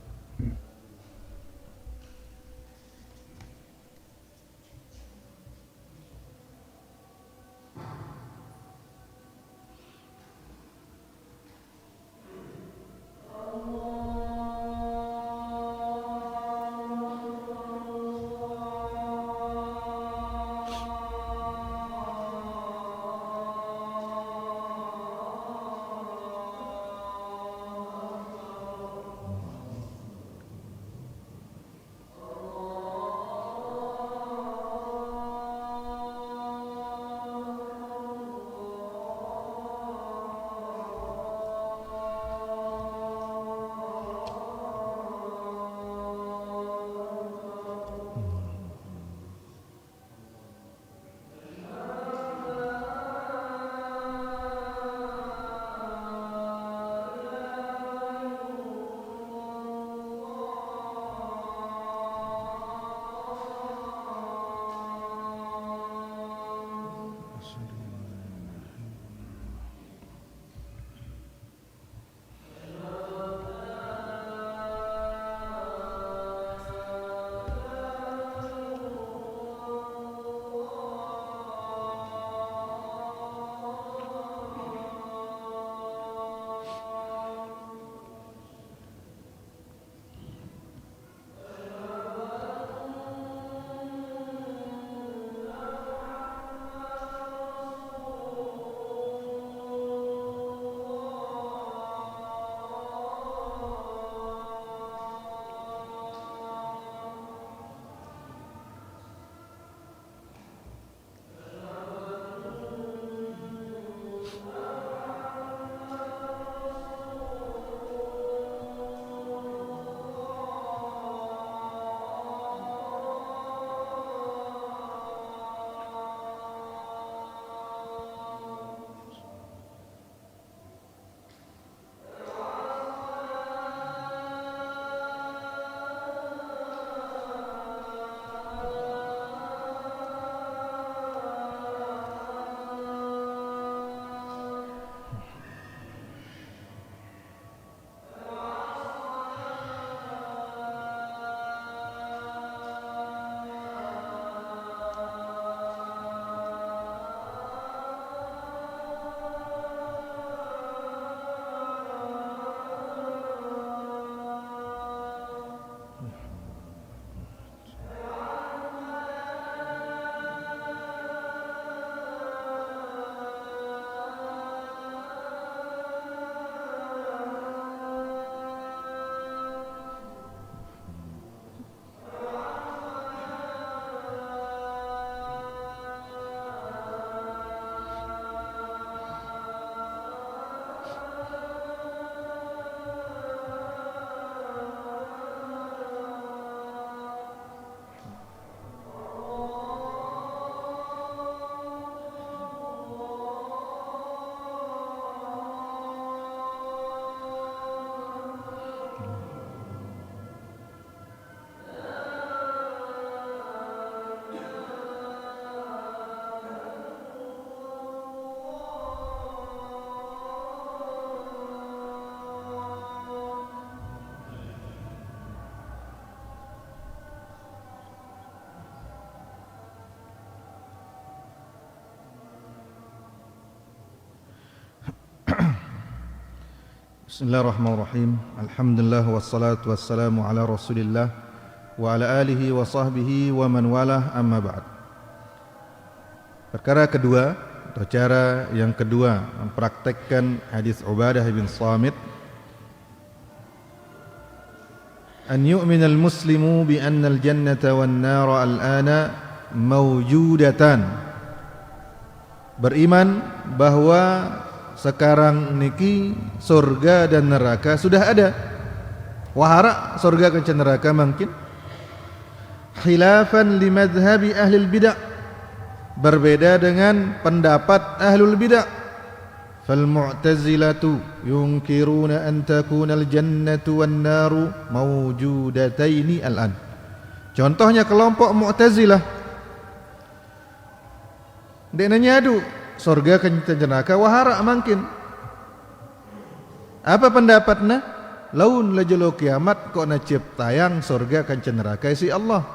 Bismillahirrahmanirrahim. Alhamdulillah wassalatu wassalamu ala Rasulillah wa ala alihi wa sahbihi wa man walah, amma ba'd. Perkara kedua atau cara yang kedua mempraktekkan hadis Ubadah bin Samit, an yu'mina al-muslimu bi anna al-jannata wan nara al-ana mawjudatan. Beriman bahwa sekarang niki surga dan neraka sudah ada. Wahara surga dan neraka mungkin. Khilafan li madhhabi ahli bid'ah, berbeda dengan pendapat ahlul bid'ah. Fal mu'tazilatu yunkiruna an takuna al jannatu wan naru mawjudataini al-an. Contohnya kelompok Mu'tazilah. Dia nyadu surga kan neraka wahara mungkin. Apa pendapatnya? Laun lajelo kiamat kok na ciptayang surga kan neraka si Allah.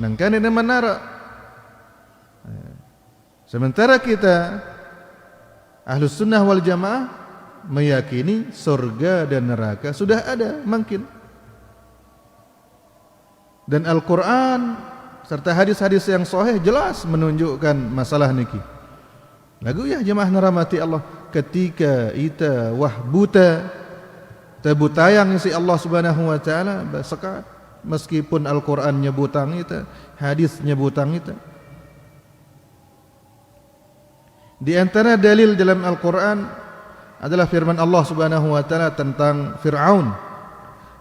Nangkan ini menara. Sementara kita Ahlus Sunnah wal Jamaah meyakini surga dan neraka sudah ada mungkin. Dan Al-Quran serta hadis-hadis yang sahih jelas menunjukkan masalah niki. Lagu ya jemaah naramati Allah, ketika ita wah buta tabutayang si Allah Subhanahu wa taala sekat, meskipun Al-Qur'an nyebutang ita, hadis nyebutang ita. Di antara dalil dalam Al-Qur'an adalah firman Allah Subhanahu wa taala tentang Fir'aun.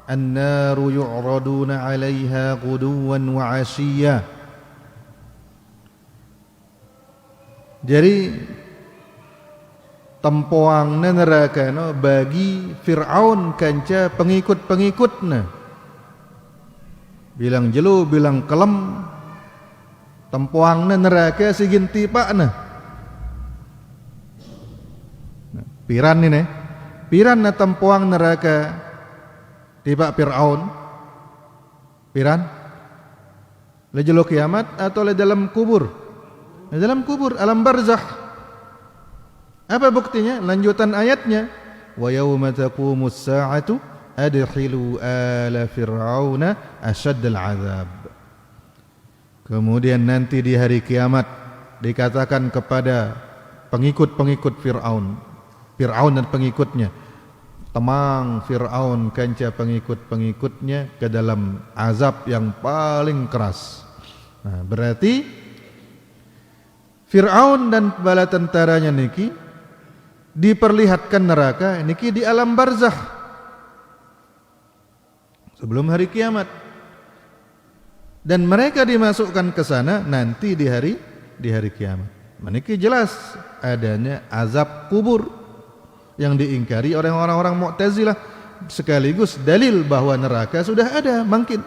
An-naru yu'raduna 'alaiha ghuduwan wa 'ashiyya. Jadi tempoang neraka no bagi Fir'aun kanca pengikut-pengikutna. Bilang jelu, bilang kelem, tempoang neraka sigin tipakna. Piran ini, piran na tempoang neraka tiba Fir'aun. Piran, le jelo kiamat atau le dalam kubur? Di dalam kubur, alam barzakh. Apa buktinya? Lanjutan ayatnya, wa yauma taqumus sa'atu adkhilu ala fir'auna ashaddal 'adzab. Kemudian nanti di hari kiamat dikatakan kepada pengikut-pengikut Fir'aun dan pengikutnya, temang Fir'aun kanca pengikut-pengikutnya ke dalam azab yang paling keras. Nah, berarti Fir'aun dan bala tentaranya niki diperlihatkan neraka niki di alam barzakh sebelum hari kiamat, dan mereka dimasukkan ke sana nanti di hari kiamat. Niki jelas adanya azab kubur yang diingkari oleh orang-orang Mu'tazilah, sekaligus dalil bahwa neraka sudah ada mungkin.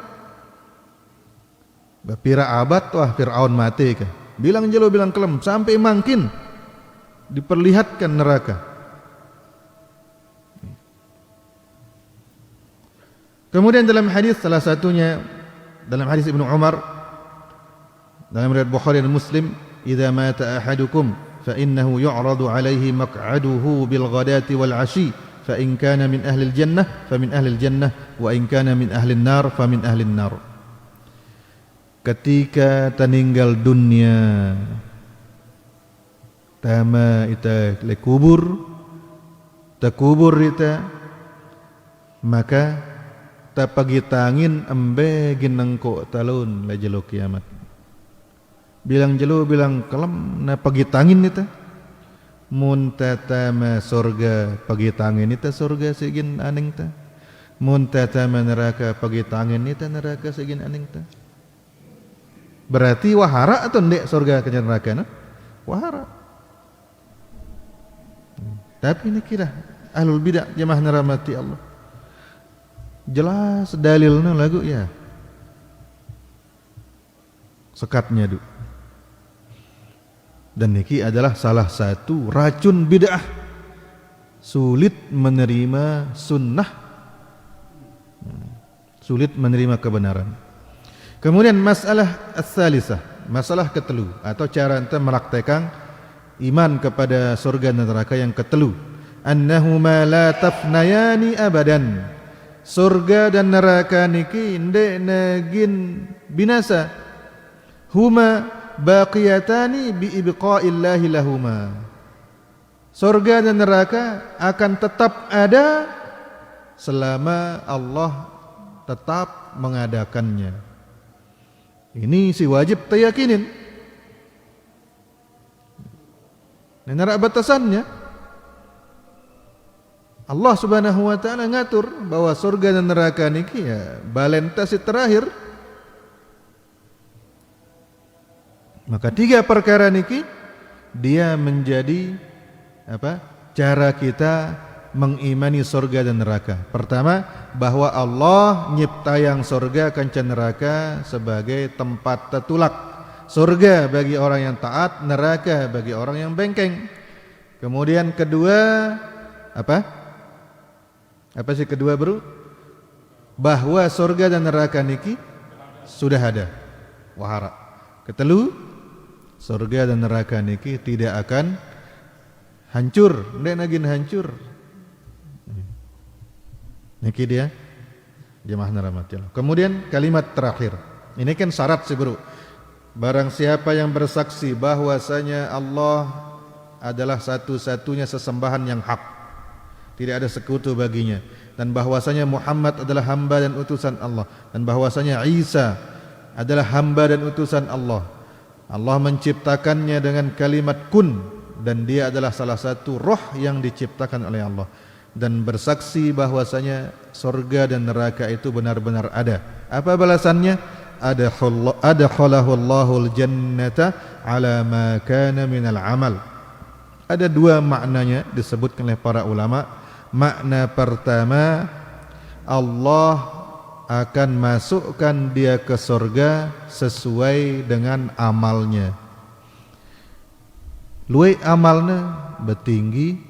Bapira abad wah Fir'aun mati kah? Bilang jelo, bilang kelem, sampai mungkin diperlihatkan neraka. Kemudian dalam hadis, salah satunya dalam hadis Ibnu Umar dalam riwayat Bukhari dan Muslim, idza mata ahadukum fa innahu yu'radu alaihi maq'aduhu bil ghadati wal 'ashi, fa in kana min ahli al jannah fa min ahli al jannah, wa in kana min ahli an-nar fa min ahli an-nar. Ketika meninggal dunia, tama ita le kubur, takubur ita, maka ta pagi tangin embe ginengko talun le jelo kiamat. Bilang jelo, bilang kelem na pagi tangin ita, mun tatama surga pagi tangin ita surga sigin aning ta, mun tatama neraka pagi tangin ita neraka sigin aning ta. Berarti wahara atau ndek surga ke neraka na? Wahara. Tapi ini kira ahlul bidah jemaah naramati Allah. Jelas dalilnya lagu ya. Sekatnya du. Dan niki adalah salah satu racun bid'ah. Sulit menerima sunnah. Sulit menerima kebenaran. Kemudian masalah as-salisah, masalah ketelu atau cara ente melaktekan iman kepada surga dan neraka yang ketelu. annahuma la tafnayani abadan. Surga dan neraka niki ndek negin binasa. Huma baqiyatani bi ibqa'illahi lahuma. Surga dan neraka akan tetap ada selama Allah tetap mengadakannya. Ini si wajib tayakinin. Ini batasannya. Allah Subhanahu wa taala ngatur bahwa surga dan neraka niki ya balentasi terakhir. Maka 3 perkara niki dia menjadi apa? Cara kita mengimani surga dan neraka. Pertama, bahwa Allah nyiptayang surga kancan neraka sebagai tempat tetulak. Surga bagi orang yang taat, neraka bagi orang yang bengkeng. Kemudian kedua, apa? Apa sih kedua, bro? Bahwa surga dan neraka niki sudah ada. Wahara. Ketelu, surga dan neraka niki tidak akan hancur, ndak nagin hancur. Niki dia jemaah rahmatillah. Kemudian kalimat terakhir. Ini kan syarat sih, bro. Barang siapa yang bersaksi bahwasanya Allah adalah satu-satunya sesembahan yang hak, tidak ada sekutu baginya, dan bahwasanya Muhammad adalah hamba dan utusan Allah, dan bahwasanya Isa adalah hamba dan utusan Allah. Allah menciptakannya dengan kalimat kun, dan dia adalah salah satu roh yang diciptakan oleh Allah, dan bersaksi bahwasanya surga dan neraka itu benar-benar ada. Apa balasannya? Adkhalahu Allahul jannata ala ma kana minal amal. Ada 2 maknanya disebutkan oleh para ulama. Makna pertama, Allah akan masukkan dia ke surga sesuai dengan amalnya. Luwih amalna betinggi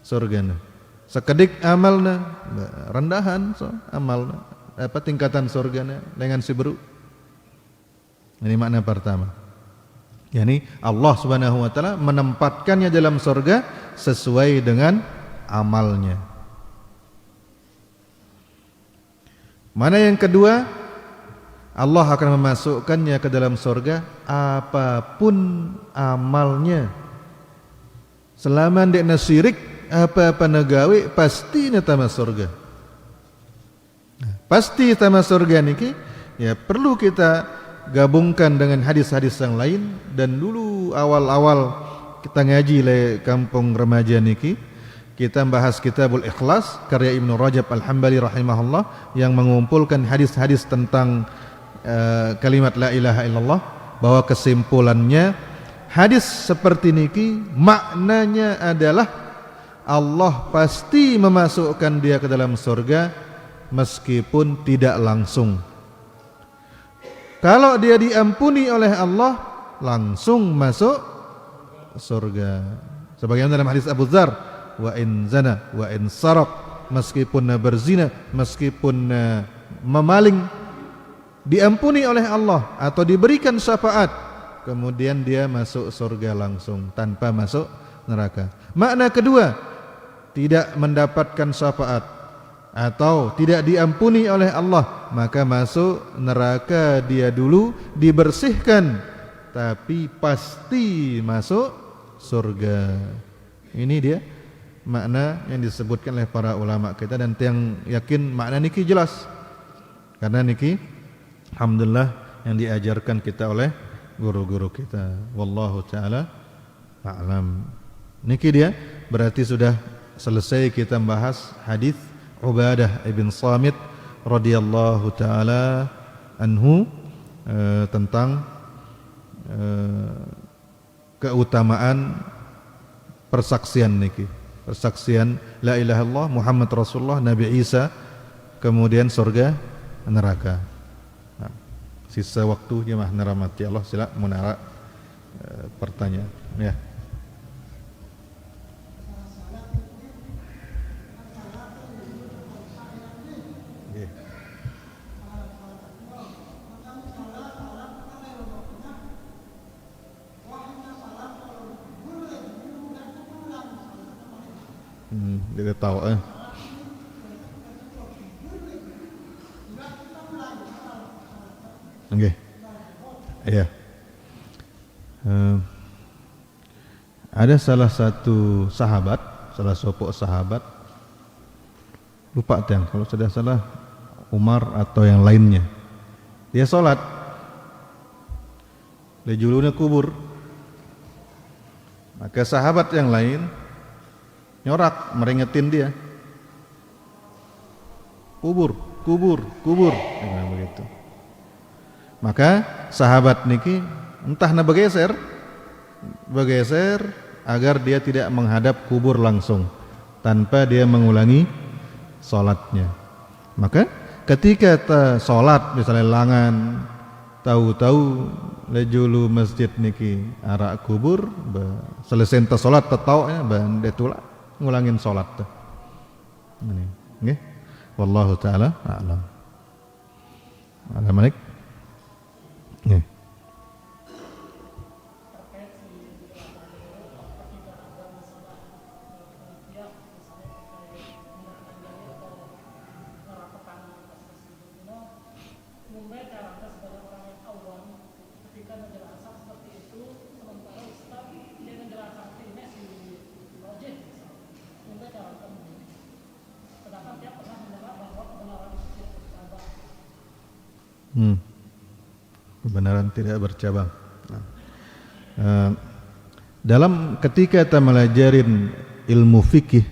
surgana. Sekedik amalna rendahan so amalna. Apa tingkatan surgana dengan si beru. Ini makna pertama. Yani Allah Subhanahu wa taala menempatkannya dalam surga sesuai dengan amalnya. Mana yang kedua, Allah akan memasukkannya ke dalam surga apapun amalnya. Selama ndek syirik, apa-apa negawe pasti netama surga. Pasti tama surga niki ya perlu kita gabungkan dengan hadis-hadis yang lain. Dan dulu awal-awal kita ngaji le kampung remaja niki, kita bahas Kitabul Ikhlas karya Ibnu Rajab Al-Hambali rahimahullah yang mengumpulkan hadis-hadis tentang kalimat la ilaha illallah, bahwa kesimpulannya hadis seperti niki maknanya adalah Allah pasti memasukkan dia ke dalam surga meskipun tidak langsung. Kalau dia diampuni oleh Allah langsung masuk surga. Sebagaimana dalam hadis Abu Dzar, wa in zana wa in saraq, meskipun berzina, meskipun memaling, diampuni oleh Allah atau diberikan syafaat, kemudian dia masuk surga langsung tanpa masuk neraka. Makna kedua, tidak mendapatkan syafaat atau tidak diampuni oleh Allah, maka masuk neraka dia dulu, dibersihkan, tapi pasti masuk surga. Ini dia makna yang disebutkan oleh para ulama kita, dan yang yakin makna niki jelas karena niki alhamdulillah yang diajarkan kita oleh guru-guru kita. Wallahu taala a'lam. Niki dia berarti sudah selesai kita membahas hadis Ubadah ibn Samit radhiyallahu taala anhu tentang keutamaan persaksian niki. Persaksian la ilaha illallah Muhammad Rasulullah, Nabi Isa, kemudian surga neraka. Nah, sisa waktu jemaah rahmati Allah, sila menara pertanyaan ya. Dia tahu Oke. Iya. Ada salah satu sahabat, salah sopok sahabat, lupa tiang kalau sudah salah Umar atau yang lainnya. Dia sholat, di julunya kubur. Maka sahabat yang lain nyorak meringetin dia, kubur, kubur, kubur, begitu. Maka sahabat niki entah na bergeser agar dia tidak menghadap kubur langsung tanpa dia mengulangi sholatnya. Maka ketika sholat misalnya langan, tahu-tahu lejulu masjid niki arak kubur, selesai enta sholat tetau ya, dia tulak ngulangin sholat tuh. Ini, nggih. Wallahu taala a'lam. Ada Malik? Nggih. Kebenaran tidak bercabang. Dalam ketika kita melajarin ilmu fikih,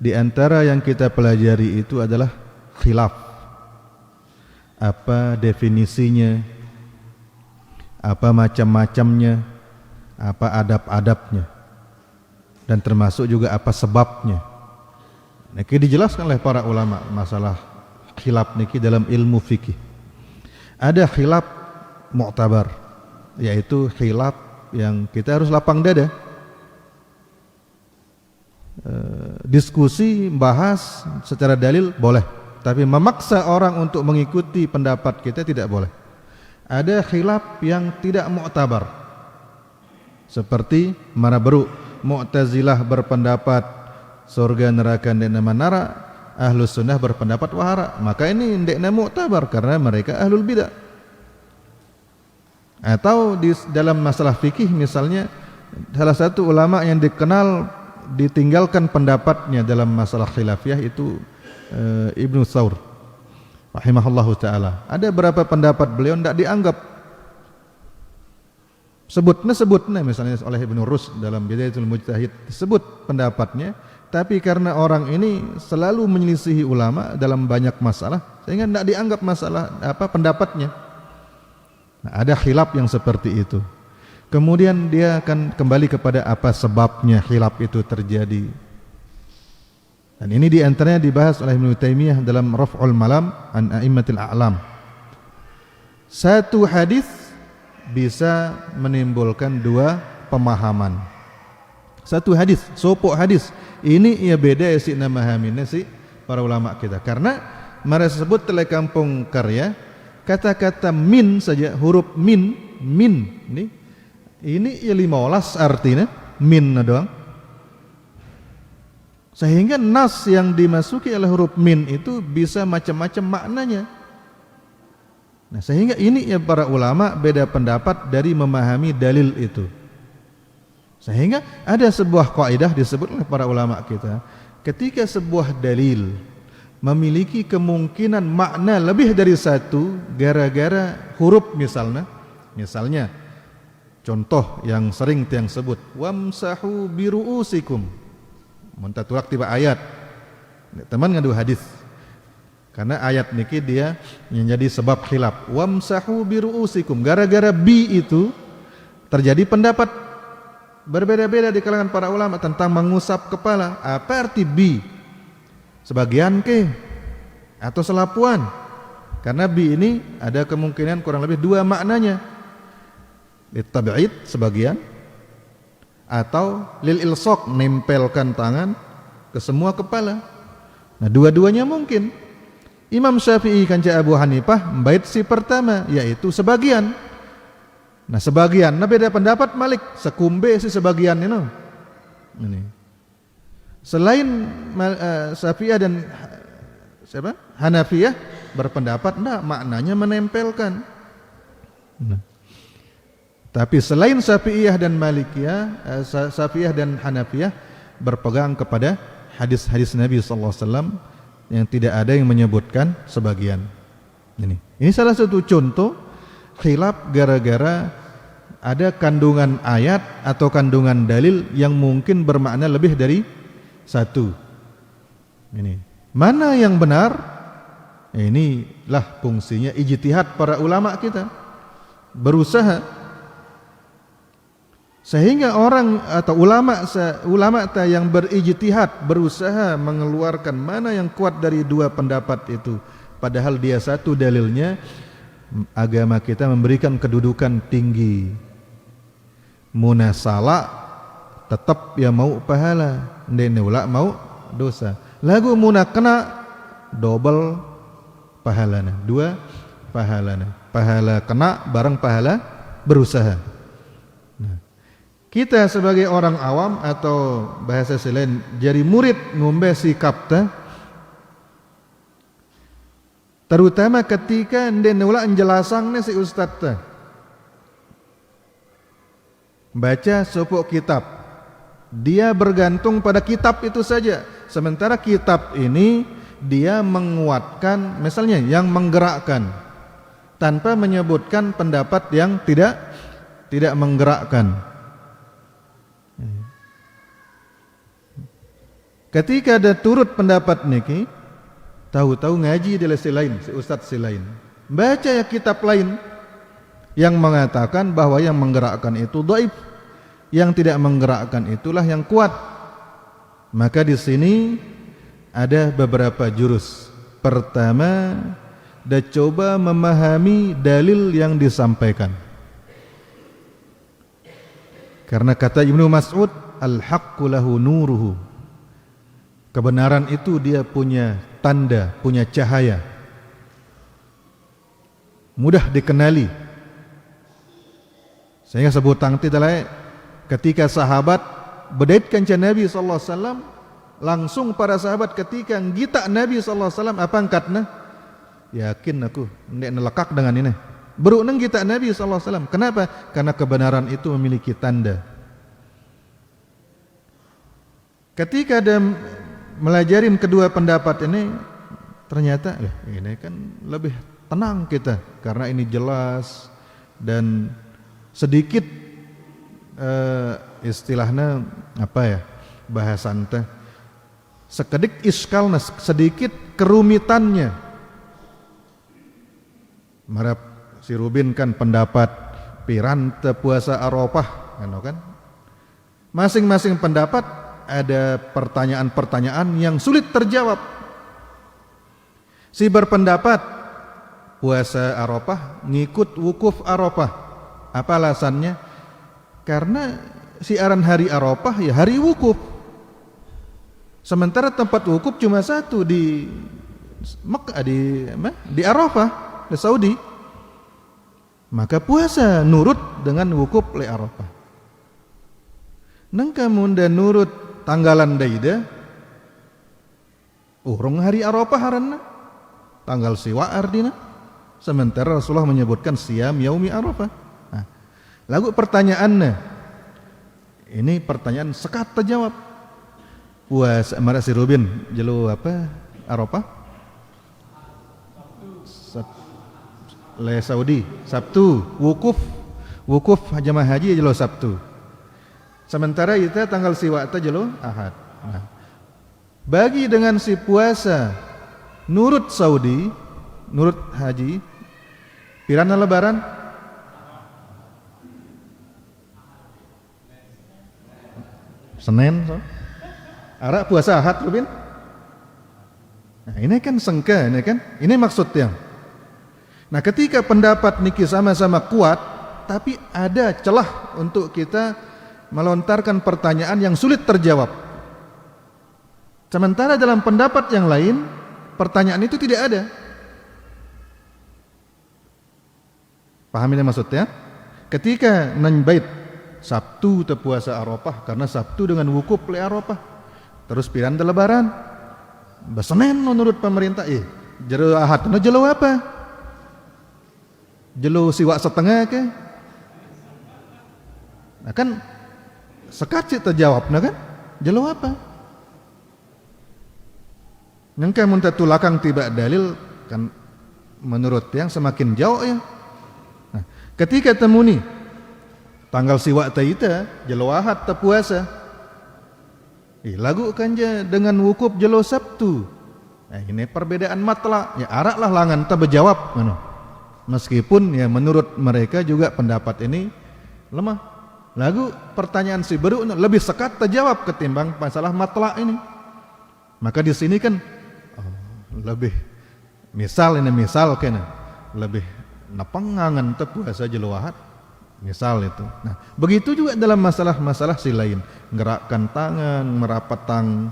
di antara yang kita pelajari itu adalah khilaf. Apa definisinya, apa macam-macamnya, apa adab-adabnya, dan termasuk juga apa sebabnya. Niki dijelaskan oleh para ulama masalah khilaf niki dalam ilmu fikih. Ada khilaf mu'tabar, yaitu khilaf yang kita harus lapang dada. Diskusi, bahas secara dalil boleh, tapi memaksa orang untuk mengikuti pendapat kita tidak boleh. Ada khilaf yang tidak mu'tabar, seperti mana baru Mu'tazilah berpendapat surga neraka ndekna manara, Ahlus Sunnah berpendapat wahara. Maka ini ndekna mu'tabar karena mereka ahlul bidah. Atau di dalam masalah fikih misalnya, salah satu ulama yang dikenal ditinggalkan pendapatnya dalam masalah khilafiyah itu Ibnu Tsaur rahimahullahu taala. Ada beberapa pendapat beliau tidak dianggap, sebutnya misalnya oleh Ibnu Rus dalam Bidayatul Mujtahid disebut pendapatnya, tapi karena orang ini selalu menyelisihi ulama dalam banyak masalah sehingga tidak dianggap masalah pendapatnya. Nah, ada khilaf yang seperti itu. Kemudian dia akan kembali kepada apa sebabnya khilaf itu terjadi. Dan ini diantaranya dibahas oleh Ibnu Taimiyah dalam Raf'ul Malam an A'immatil A'lam. Satu hadis bisa menimbulkan dua pemahaman. Satu hadis, sopok hadis. Ini ia beda si namahaminnya si para ulama kita. Karena mereka sebut telah kampung karya, kata-kata min saja, huruf min ini ya 15 artinya min doang. Sehingga nas yang dimasuki oleh huruf min itu bisa macam-macam maknanya. Nah, sehingga ini ya para ulama beda pendapat dari memahami dalil itu. Sehingga ada sebuah kaidah disebut oleh para ulama kita, ketika sebuah dalil memiliki kemungkinan makna lebih dari satu gara-gara huruf misalnya contoh yang sering tiang sebut wamsahu biruusikum, muntatulak tiba ayat teman ngadu hadis, karena ayat niki dia menjadi sebab khilaf. Wamsahu biruusikum, gara-gara bi itu terjadi pendapat berbeda-beda di kalangan para ulama tentang mengusap kepala. Apa arti bi? Sebagian ke atau selapuan? Karena bi ini ada kemungkinan kurang lebih dua maknanya. Litab'id sebagian, atau lil ilsaq, nempelkan tangan ke semua kepala. Nah, dua-duanya mungkin. Imam Syafi'i kanca Abu Hanifah bait si pertama yaitu sebagian. Nah, sebagian, nah beda pendapat Malik, sekumbe si sebagian ini. Selain Syafi'iyah dan Hanafiyah berpendapat enggak, maknanya menempelkan. Nah. Tapi selain Syafi'iyah dan Syafi'iyah dan Hanafiyah berpegang kepada hadis-hadis Nabi sallallahu alaihi wasallam yang tidak ada yang menyebutkan sebagian. Ini salah satu contoh khilaf gara-gara ada kandungan ayat atau kandungan dalil yang mungkin bermakna lebih dari satu. Ini mana yang benar? Inilah fungsinya ijtihad para ulama kita, berusaha sehingga orang atau ulama yang berijtihad berusaha mengeluarkan mana yang kuat dari dua pendapat itu, padahal dia satu dalilnya. Agama kita memberikan kedudukan tinggi. Munasala tetap ya mau pahala, ndenula mau dosa. Lagu muna kena double pahalana, dua pahalana. Pahala kena bareng pahala berusaha. Nah, kita sebagai orang awam atau bahasa selain jadi murid ngombe sikap terutama ketika ndenula menjelasangnya si ustaz baca sopok kitab, dia bergantung pada kitab itu saja, sementara kitab ini dia menguatkan, misalnya yang menggerakkan tanpa menyebutkan pendapat yang tidak menggerakkan. Ketika ada turut pendapat niki, tahu-tahu ngaji di si lain, si ustaz si lain, baca ya kitab lain yang mengatakan bahwa yang menggerakkan itu dhaif, yang tidak menggerakkan itulah yang kuat. Maka di sini ada beberapa jurus. Pertama, dia coba memahami dalil yang disampaikan. Karena kata Ibnu Mas'ud, al-haqqu lahu nuruhu. Kebenaran itu dia punya tanda, punya cahaya, mudah dikenali. Saya sebut tangti dalai ketika sahabat bedaitkan Nabi sallallahu alaihi wasallam, langsung para sahabat ketika ngita Nabi sallallahu alaihi wasallam apa angkatna? Yakin aku ndek nelekak dengan ini. Baru nang kita Nabi sallallahu alaihi wasallam. Kenapa? Karena kebenaran itu memiliki tanda. Ketika ada melajarin kedua pendapat ini, ternyata ini kan lebih tenang kita karena ini jelas dan sedikit istilahnya apa ya bahasan teh sekedik iskalna, sedikit kerumitannya. Marap si Rubin kan pendapat pirante puasa Arafah kan, masing-masing pendapat ada pertanyaan-pertanyaan yang sulit terjawab. Si berpendapat puasa Arafah ngikut wukuf Arafah. Apa alasannya? Karena siaran hari Arafah ya hari wukuf. Sementara tempat wukuf cuma satu di Mekah, di Arafah, di Saudi. Maka puasa nurut dengan wukuf le Arafah. Nang kamu nda nurut tanggalan daida urung hari Arafah haranna tanggal siwa ardina, sementara Rasulullah menyebutkan siam yaumi Arafah. Nah, lagu pertanyaannya ini pertanyaan sekat terjawab. Puasa marah si Rubin jelu apa Arafah le Saudi Sabtu, wukuf jamaah haji jelu Sabtu. Sementara kita tanggal siwa jelo Ahad. Nah, bagi dengan si puasa nurut Saudi, nurut haji, pirana lebaran? Senin, so. Ara puasa Ahad, Rubin. Nah, ini kan sengke, ini kan, ini maksudnya. Nah, ketika pendapat niki sama-sama kuat, tapi ada celah untuk kita melontarkan pertanyaan yang sulit terjawab. Sementara dalam pendapat yang lain, pertanyaan itu tidak ada. Paham ini maksudnya? Ketika nanbait Sabtu terpuasa Arafah karena Sabtu dengan wukuf le Arafah. terus piran lebaran. Basenen menurut pemerintah, jero Ahad jelo apa? Jelo siwak setengah ke? Nah kan sekat sih terjawab, nah kan? Jelo apa? Yang mun tulakang tiba dalil kan menurut yang semakin jauh ya. Nah, ketika temuni tanggal siwak taita jelo Ahad ta puasa. Lagu kanja dengan wukuf jelo Sabtu. Nah, ini perbedaan matla. Ya arak lah langan ta berjawab ngono. Meskipun ya menurut mereka juga pendapat ini lemah. Lagu pertanyaan si beru lebih sekat terjawab ketimbang masalah matla ini. Maka di sini kan lebih misal kena lebih napengangan ta puasa jelo Ahad. Misal itu. Nah, begitu juga dalam masalah-masalah si lain, gerakkan tangan, merapat tang,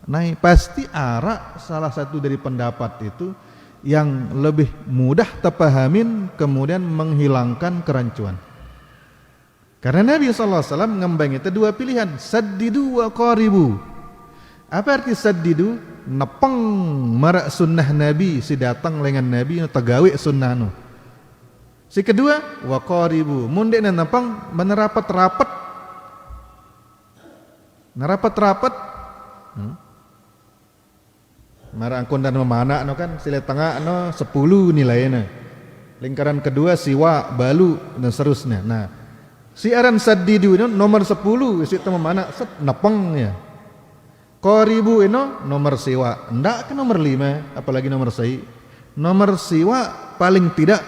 naik pasti arak salah satu dari pendapat itu yang lebih mudah terpahamin kemudian menghilangkan kerancuan. Karena Nabi SAW ngembang itu dua pilihan, saddidu wa qaribu. Apa arti saddidu? Nepeng marak sunnah Nabi, si datang lengan Nabi tegawe sunnah nu. Si kedua wa qaribu, mundek na nepeng menerapat-rapat. Nerapat-rapat. Mara angkon dan memana no kan sila tengah no 10 nilainya. Lingkaran kedua siwa, balu dan seterusnya. Nah, si aran saddidu itu nomor 10 isi temu mana set nepeng ya. Qaribu itu nomor siwa, ndak ke nomor 5 apalagi nomor 6. Nomor siwa paling tidak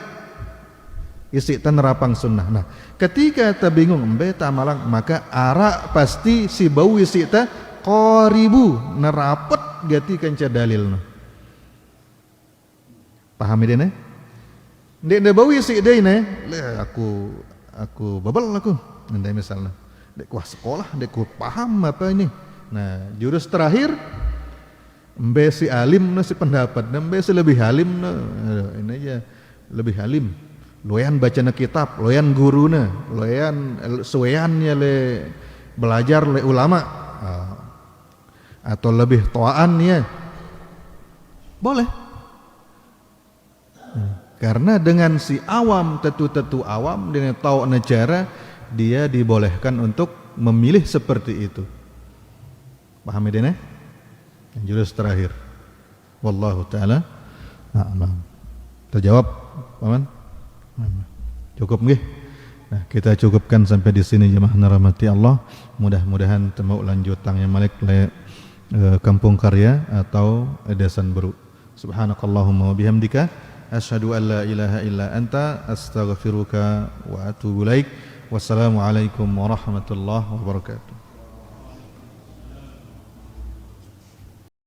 isi tan nerapang sunnah. Nah, ketika ta bingung embe ta malang maka arak pasti si bau isi ta qaribu nerapet gati kanca dalil no. Paham ide ne? Ndek bau isi deui ne, aku babel aku. Ndek misalnya, ndek kuah sekolah, ndek ku paham apa ini. Nah, jurus terakhir embe si alim no si pendapat, embe si lebih alim no. Ini aja lebih alim. Loyan bacana kitab, loyan guruna, loyan suweannya le belajar le ulama, atau lebih toaannya boleh. Karena dengan si awam tetu awam dengan tahu negara dia dibolehkan untuk memilih seperti itu. Paham ini? Jurus terakhir. Wallahu taala a'lam. Terjawab, Paman? Cukup nggih. Nah, kita cukupkan sampai di sini jemaah rahmati Allah. Mudah-mudahan temu lanjut tangnya Malik le Kampung Karya atau Desan Beru. Subhanakallahumma wa bihamdika asyhadu an la ilaha illa anta astaghfiruka wa atubu ilaik. Wassalamualaikum warahmatullahi wabarakatuh.